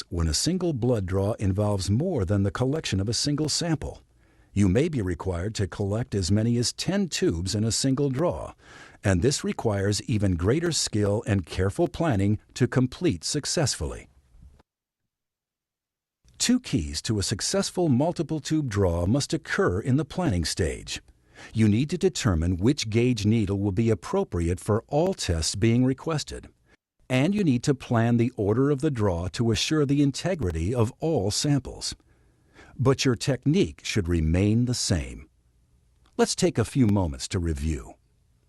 when a single blood draw involves more than the collection of a single sample. You may be required to collect as many as 10 tubes in a single draw, and this requires even greater skill and careful planning to complete successfully. Two keys to a successful multiple tube draw must occur in the planning stage. You need to determine which gauge needle will be appropriate for all tests being requested, and you need to plan the order of the draw to assure the integrity of all samples. But your technique should remain the same. Let's take a few moments to review.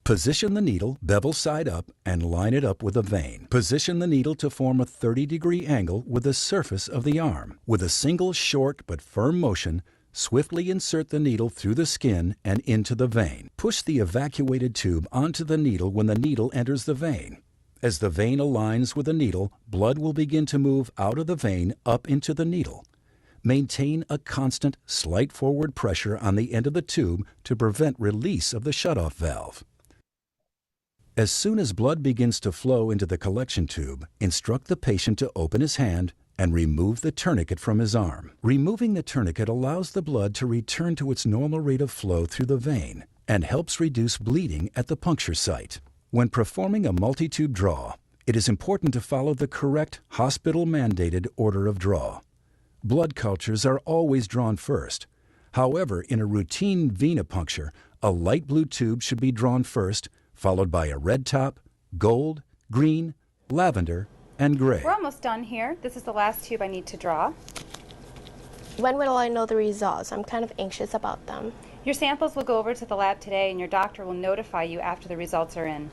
Position the needle bevel side up and line it up with a vein. Position the needle to form a 30-degree angle with the surface of the arm. With a single short but firm motion, swiftly insert the needle through the skin and into the vein. Push the evacuated tube onto the needle when the needle enters the vein. As the vein aligns with the needle, blood will begin to move out of the vein up into the needle. Maintain a constant, slight forward pressure on the end of the tube to prevent release of the shutoff valve. As soon as blood begins to flow into the collection tube, instruct the patient to open his hand and remove the tourniquet from his arm. Removing the tourniquet allows the blood to return to its normal rate of flow through the vein and helps reduce bleeding at the puncture site. When performing a multi-tube draw, it is important to follow the correct hospital-mandated order of draw. Blood cultures are always drawn first. However, in a routine venipuncture, a light blue tube should be drawn first, followed by a red top, gold, green, lavender, and gray. We're almost done here. This is the last tube I need to draw. When will I know the results? I'm kind of anxious about them. Your samples will go over to the lab today, and your doctor will notify you after the results are in.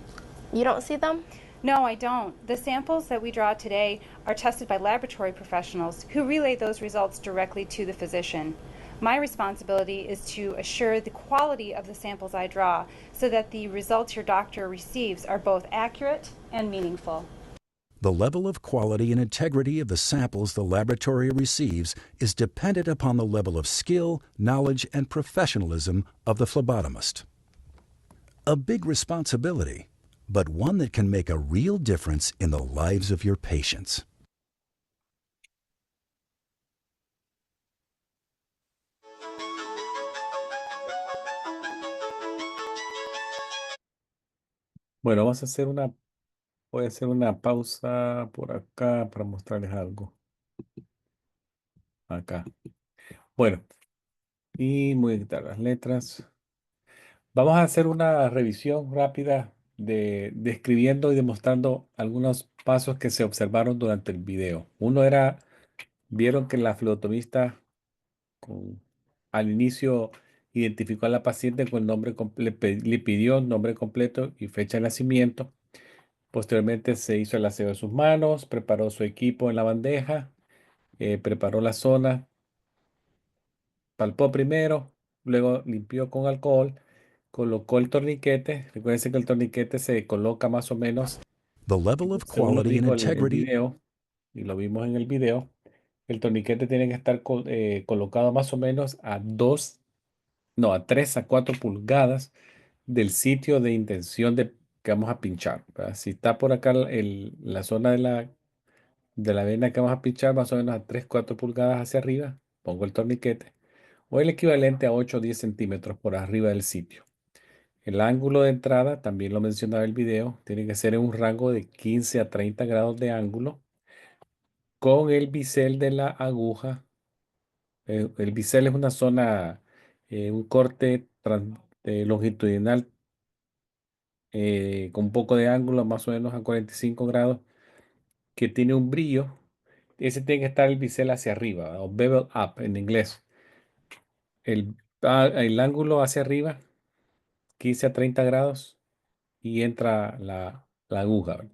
You don't see them? No, I don't. The samples that we draw today are tested by laboratory professionals who relay those results directly to the physician. My responsibility is to assure the quality of the samples I draw so that the results your doctor receives are both accurate and meaningful. The level of quality and integrity of the samples the laboratory receives is dependent upon the level of skill, knowledge, and professionalism of the phlebotomist. A big responsibility, but one that can make a real difference in the lives of your patients. Bueno, voy a hacer una pausa por acá para mostrarles algo. Acá. Bueno, y voy a quitar las letras. Vamos a hacer una revisión rápida describiendo y demostrando algunos pasos que se observaron durante el video. Uno era, vieron que la flebotomista al inicio identificó a la paciente con el nombre, le pidió nombre completo y fecha de nacimiento. Posteriormente se hizo el aseo de sus manos, preparó su equipo en la bandeja, preparó la zona, palpó primero, luego limpió con alcohol, colocó el torniquete. Recuerden que el torniquete se coloca más o menos, The level of según nos quality and dijo el integrity. video, y lo vimos en el video, el torniquete tiene que estar colocado más o menos a 3 a 4 pulgadas del sitio de intención que vamos a pinchar, ¿verdad? Si está por acá la zona de la vena que vamos a pinchar, más o menos a 3 4 pulgadas hacia arriba, pongo el torniquete, o el equivalente a 8 o 10 centímetros por arriba del sitio. El ángulo de entrada, también lo mencionaba el video, tiene que ser en un rango de 15 a 30 grados de ángulo, con el bisel de la aguja. El bisel es una zona, un corte longitudinal con un poco de ángulo, más o menos a 45 grados, que tiene un brillo. Ese tiene que estar el bisel hacia arriba, o bevel up en inglés. El ángulo hacia arriba, 15 a 30 grados, y entra la aguja, ¿verdad?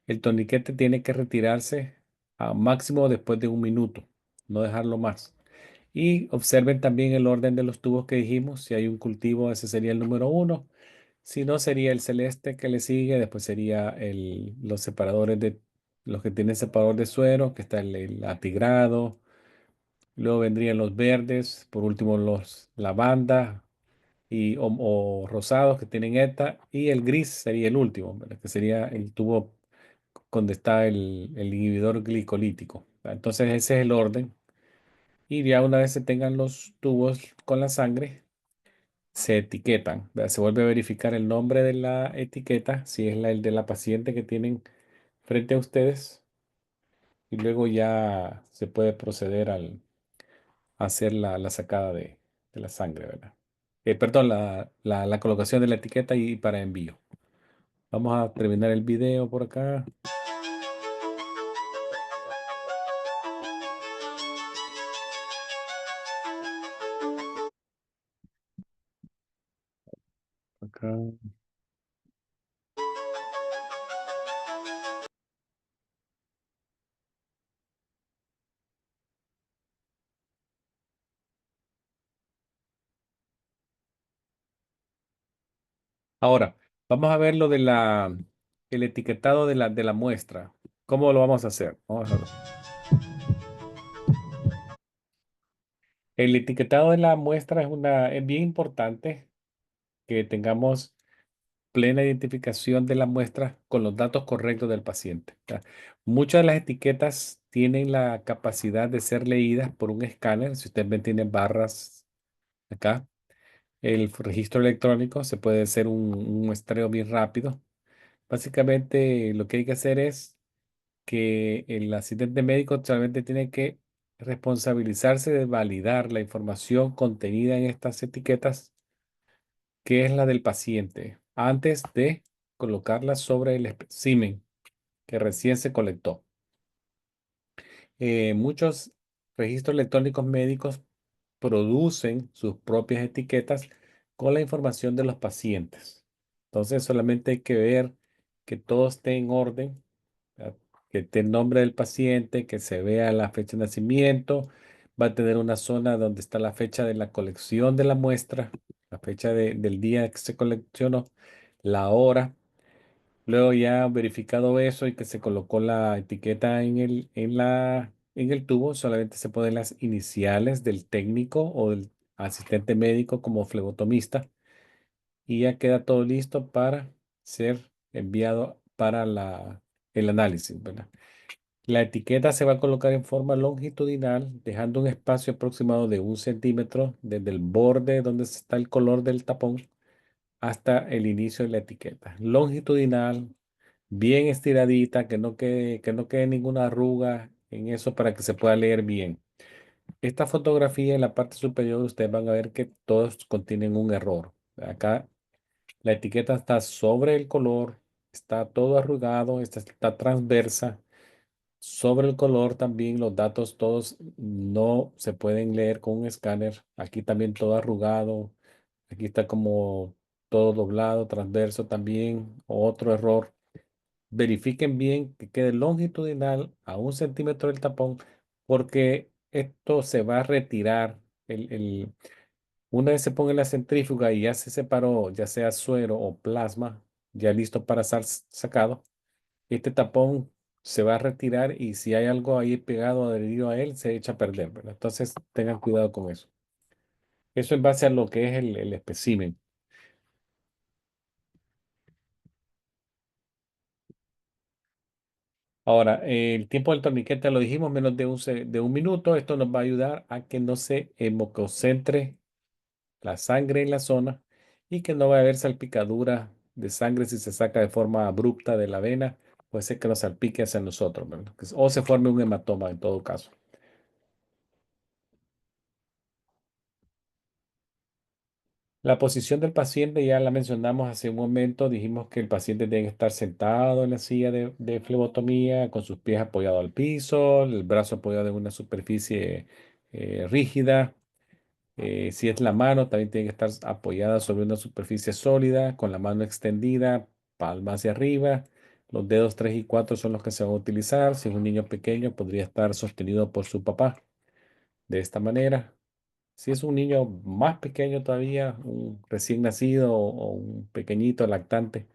El torniquete tiene que retirarse a máximo después de un minuto, no dejarlo más. Y observen también el orden de los tubos que dijimos. Si hay un cultivo, ese sería el número 1. Si no, sería el celeste que le sigue. Después sería los separadores los que tienen separador de suero, que está el atigrado. Luego vendrían los verdes. Por último, los lavanda o rosados que tienen ETA. Y el gris sería el último, ¿verdad? Que sería el tubo donde está el inhibidor glicolítico. Entonces, ese es el orden. Y ya una vez se tengan los tubos con la sangre, se etiquetan, ¿verdad? Se vuelve a verificar el nombre de la etiqueta, si es el de la paciente que tienen frente a ustedes. Y luego ya se puede proceder a hacer la sacada de la sangre, ¿verdad? Perdón, la colocación de la etiqueta y para envío. Vamos a terminar el video por acá. Acá. Ahora, vamos a ver lo el etiquetado de la muestra. ¿Cómo lo vamos a hacer? Vamos a ver. El etiquetado de la muestra es bien importante que tengamos plena identificación de la muestra con los datos correctos del paciente. O sea, muchas de las etiquetas tienen la capacidad de ser leídas por un escáner. Si usted ve, tiene barras acá. El registro electrónico se puede hacer un muestreo bien rápido. Básicamente, lo que hay que hacer es que el asistente médico solamente tiene que responsabilizarse de validar la información contenida en estas etiquetas, que es la del paciente, antes de colocarla sobre el espécimen que recién se colectó. Muchos registros electrónicos médicos producen sus propias etiquetas con la información de los pacientes. Entonces solamente hay que ver que todo esté en orden, ¿verdad? Que esté el nombre del paciente, que se vea la fecha de nacimiento. Va a tener una zona donde está la fecha de la colección de la muestra, la fecha del día que se coleccionó, la hora. Luego ya verificado eso y que se colocó la etiqueta en el tubo, solamente se ponen las iniciales del técnico o del asistente médico como flebotomista y ya queda todo listo para ser enviado para el análisis, ¿verdad? La etiqueta se va a colocar en forma longitudinal, dejando un espacio aproximado de 1 centímetro desde el borde donde está el color del tapón hasta el inicio de la etiqueta. Longitudinal, bien estiradita, que no quede ninguna arruga en eso para que se pueda leer bien. Esta fotografía en la parte superior ustedes van a ver que todos contienen un error. Acá la etiqueta está sobre el color, está todo arrugado, esta está transversa. Sobre el color también los datos todos no se pueden leer con un escáner. Aquí también todo arrugado. Aquí está como todo doblado, transverso también. Otro error. Verifiquen bien que quede longitudinal a 1 centímetro del tapón, porque esto se va a retirar. Una vez se pone en la centrífuga y ya se separó, ya sea suero o plasma, ya listo para ser sacado, este tapón se va a retirar y si hay algo ahí pegado, adherido a él, se echa a perder, ¿verdad? Entonces tengan cuidado con eso. Eso en base a lo que es el espécimen. Ahora, el tiempo del torniquete lo dijimos, menos de un minuto. Esto nos va a ayudar a que no se hemoconcentre la sangre en la zona y que no va a haber salpicadura de sangre si se saca de forma abrupta de la vena. Puede ser que nos salpique hacia nosotros, ¿verdad? O se forme un hematoma en todo caso. La posición del paciente ya la mencionamos hace un momento. Dijimos que el paciente debe estar sentado en la silla de flebotomía con sus pies apoyados al piso, el brazo apoyado en una superficie rígida. Si es la mano, también tiene que estar apoyada sobre una superficie sólida, con la mano extendida, palma hacia arriba. Los dedos 3 y 4 son los que se van a utilizar. Si es un niño pequeño, podría estar sostenido por su papá de esta manera. Si es un niño más pequeño todavía, un recién nacido o un pequeñito lactante,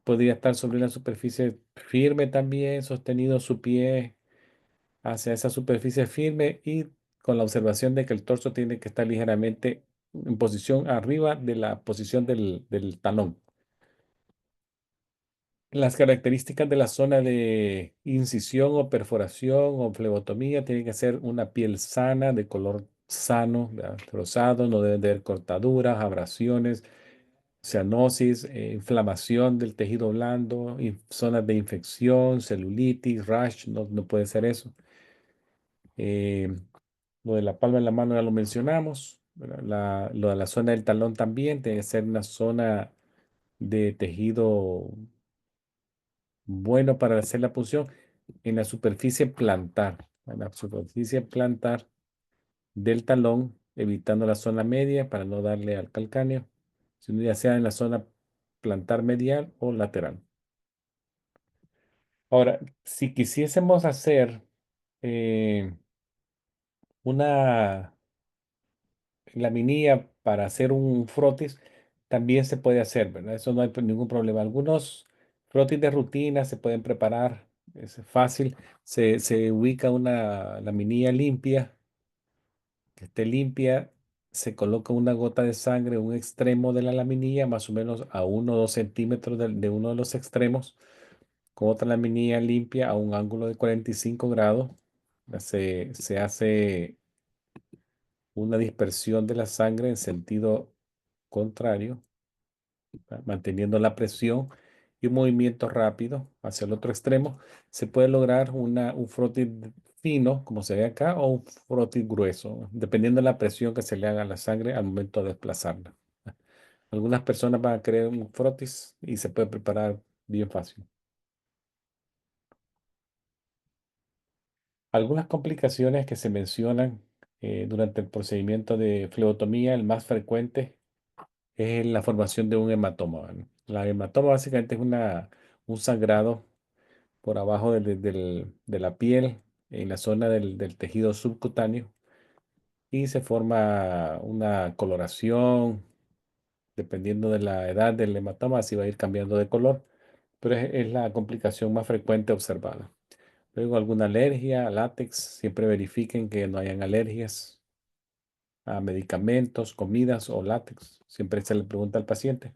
podría estar sobre una superficie firme también, sostenido su pie hacia esa superficie firme y con la observación de que el torso tiene que estar ligeramente en posición arriba de la posición del talón. Las características de la zona de incisión o perforación o flebotomía tiene que ser una piel sana, de color sano, ¿verdad? Rosado, no deben de haber cortaduras, abrasiones, cianosis, inflamación del tejido blando, zonas de infección, celulitis, rash, no, no puede ser eso. Eh, lo de la palma de la mano ya lo mencionamos, ¿verdad? Lo de la zona del talón también tiene que ser una zona de tejido bueno para hacer la punción en la superficie plantar, en la superficie plantar del talón, evitando la zona media para no darle al calcáneo, sino ya sea en la zona plantar medial o lateral. Ahora, si quisiésemos hacer eh, una laminilla para hacer un frotis, también se puede hacer, ¿verdad? Eso no hay ningún problema. Algunos frotis de rutina se pueden preparar, es fácil. Se ubica una laminilla limpia, que esté limpia, se coloca una gota de sangre en un extremo de la laminilla, más o menos a 1 o 2 centímetros de uno de los extremos, con otra laminilla limpia a un ángulo de 45 grados. Se hace una dispersión de la sangre en sentido contrario, manteniendo la presión y un movimiento rápido hacia el otro extremo. Se puede lograr un frotis fino, como se ve acá, o un frotis grueso, dependiendo de la presión que se le haga a la sangre al momento de desplazarla. Algunas personas van a querer un frotis y se puede preparar bien fácil. Algunas complicaciones que se mencionan durante el procedimiento de flebotomía, el más frecuente es la formación de un hematoma, ¿vale? La hematoma básicamente es un sangrado por abajo de la piel, en la zona del tejido subcutáneo, y se forma una coloración, dependiendo de la edad del hematoma, así va a ir cambiando de color, pero es la complicación más frecuente observada. Luego alguna alergia a látex, siempre verifiquen que no hayan alergias a medicamentos, comidas o látex. Siempre se le pregunta al paciente.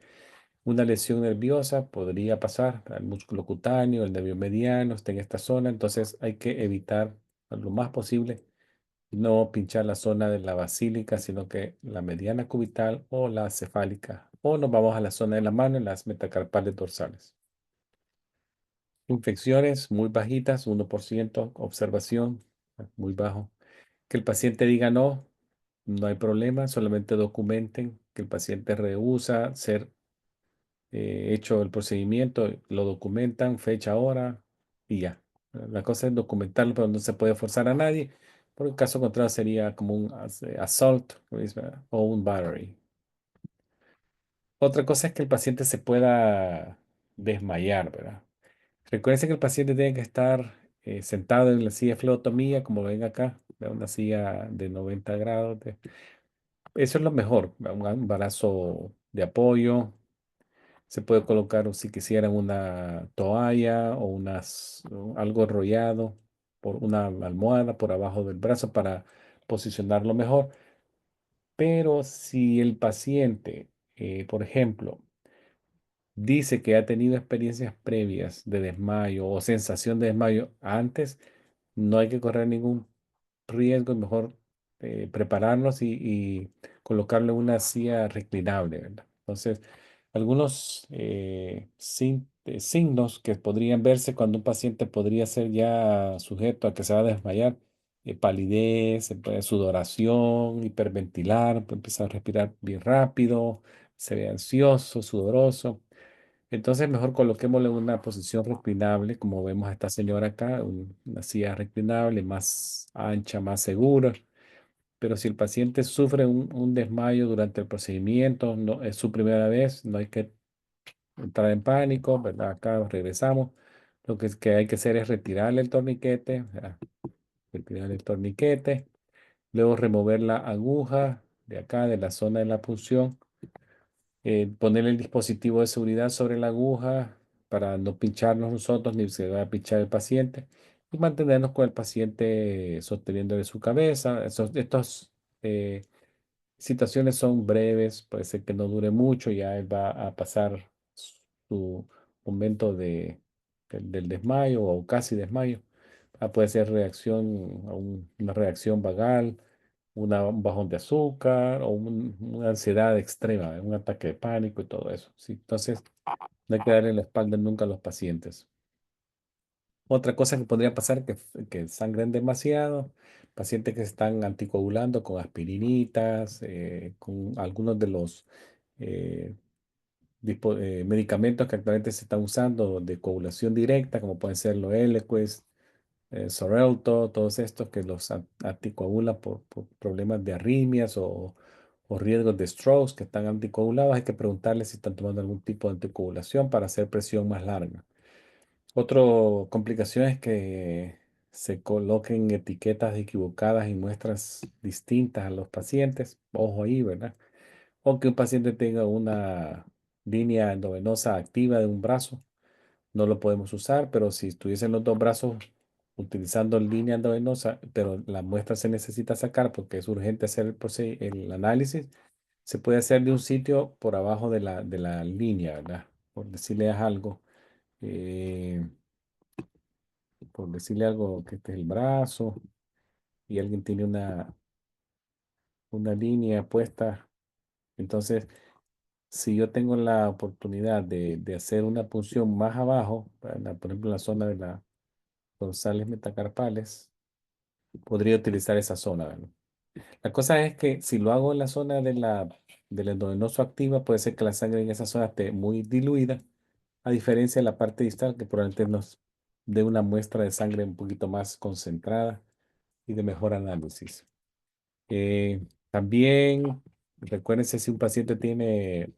Una lesión nerviosa podría pasar al músculo cutáneo, el nervio mediano, está en esta zona, entonces hay que evitar lo más posible no pinchar la zona de la basílica, sino que la mediana cubital o la cefálica, o nos vamos a la zona de la mano en las metacarpales dorsales. Infecciones muy bajitas, 1%, observación, muy bajo. Que el paciente diga no, no hay problema, solamente documenten que el paciente rehúsa ser hecho el procedimiento, lo documentan, fecha, hora y ya. La cosa es documentarlo, pero no se puede forzar a nadie, porque el caso contrario sería como un assault, ¿verdad? O un battery. Otra cosa es que el paciente se pueda desmayar, ¿verdad? Recuerden que el paciente tiene que estar sentado en la silla de fleotomía, como ven acá, ¿verdad? Una silla de 90 grados. Eso es lo mejor, ¿verdad? Un brazo de apoyo. Se puede colocar, o si quisieran, una toalla o algo enrollado por una almohada por abajo del brazo para posicionarlo mejor. Pero si el paciente, por ejemplo, dice que ha tenido experiencias previas de desmayo o sensación de desmayo antes, no hay que correr ningún riesgo, es mejor prepararnos y colocarlo en una silla reclinable, ¿verdad? Entonces, algunos signos que podrían verse cuando un paciente podría ser ya sujeto a que se va a desmayar: palidez, sudoración, hiperventilar, puede empezar a respirar bien rápido, se ve ansioso, sudoroso. Entonces, mejor coloquémosle una posición reclinable, como vemos a esta señora acá, una silla reclinable más ancha, más segura. Pero si el paciente sufre un desmayo durante el procedimiento, no es su primera vez, no hay que entrar en pánico, ¿verdad? Acá regresamos. Que hay que hacer es retirarle el torniquete, ¿verdad? Retirar el torniquete, luego remover la aguja de acá, de la zona de la punción, poner el dispositivo de seguridad sobre la aguja para no pincharnos nosotros ni se va a pinchar el paciente, y mantenernos con el paciente sosteniéndole su cabeza. Estos situaciones son breves, puede ser que no dure mucho, ya él va a pasar su momento del desmayo o casi desmayo. Puede ser reacción a una reacción vagal, un bajón de azúcar o una ansiedad extrema, un ataque de pánico y todo eso, ¿sí? Entonces, no hay que darle la espalda nunca a los pacientes. Otra cosa que podría pasar es que sangren demasiado, pacientes que se están anticoagulando con aspirinitas, con algunos de los eh, medicamentos que actualmente se están usando de coagulación directa, como pueden ser los Eliquis, Xarelto, todos estos que los anticoagulan por problemas de arritmias o riesgos de strokes, que están anticoagulados. Hay que preguntarles si están tomando algún tipo de anticoagulación para hacer presión más larga. Otra complicación es que se coloquen etiquetas equivocadas y muestras distintas a los pacientes. Ojo ahí, ¿verdad? O que un paciente tenga una línea endovenosa activa de un brazo. No lo podemos usar, pero si estuviesen los dos brazos utilizando línea endovenosa, pero la muestra se necesita sacar porque es urgente hacer el análisis, se puede hacer de un sitio por abajo de la línea, ¿verdad? Por decirle algo, eh, por decirle algo que este es el brazo y alguien tiene una línea puesta. Entonces, si yo tengo la oportunidad de hacer una punción más abajo, por ejemplo, en la zona de las dorsales metacarpales, podría utilizar esa zona, ¿verdad? La cosa es que si lo hago en la zona del endovenoso activa, puede ser que la sangre en esa zona esté muy diluida, a diferencia de la parte distal, que probablemente nos dé una muestra de sangre un poquito más concentrada y de mejor análisis. También, recuérdense si un paciente tiene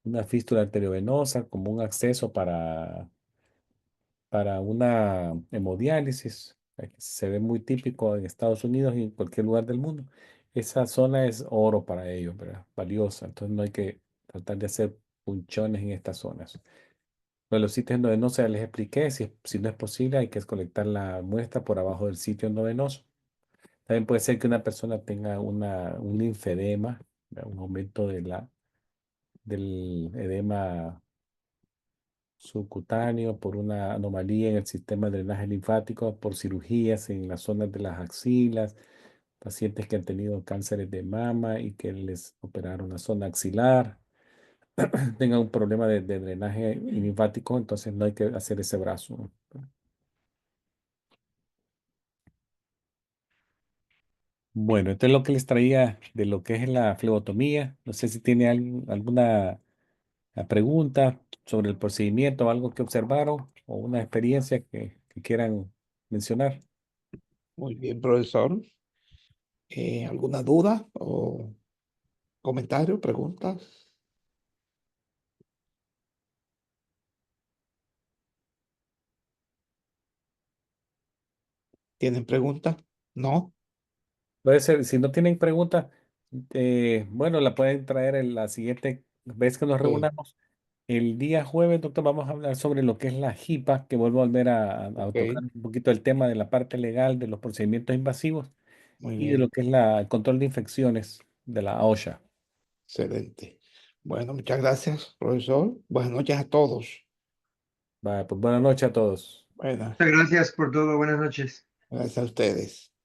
una fístula arteriovenosa como un acceso para una hemodiálisis, que se ve muy típico en Estados Unidos y en cualquier lugar del mundo. Esa zona es oro para ellos, ¿verdad? Valiosa. Entonces no hay que tratar de hacer punchones en estas zonas. Pero los sitios endovenosos ya les expliqué, si no es posible hay que colectar la muestra por abajo del sitio endovenoso. También puede ser que una persona tenga un linfedema, ¿verdad? Un aumento del edema subcutáneo por una anomalía en el sistema de drenaje linfático, por cirugías en las zonas de las axilas, pacientes que han tenido cánceres de mama y que les operaron la zona axilar, tengan un problema de drenaje linfático, entonces no hay que hacer ese brazo. Bueno, esto es lo que les traía de lo que es la flebotomía. No sé si tiene alguna pregunta sobre el procedimiento, algo que observaron o una experiencia que quieran mencionar. Muy bien, profesor. ¿Alguna duda o comentario, preguntas? ¿Tienen preguntas? ¿No? Puede ser, si no tienen preguntas, bueno, la pueden traer en la siguiente vez que nos Sí, reunamos. El día jueves, doctor, vamos a hablar sobre lo que es la HIPAA, que vuelvo a volver a ok. tocar un poquito el tema de la parte legal de los procedimientos invasivos Muy y de lo bien. que es el control de infecciones de la OSHA. Excelente. Bueno, muchas gracias, profesor. Buenas noches a todos. Vale, pues buenas noches a todos. Buenas, Muchas gracias por todo. Buenas noches. gracias a ustedes.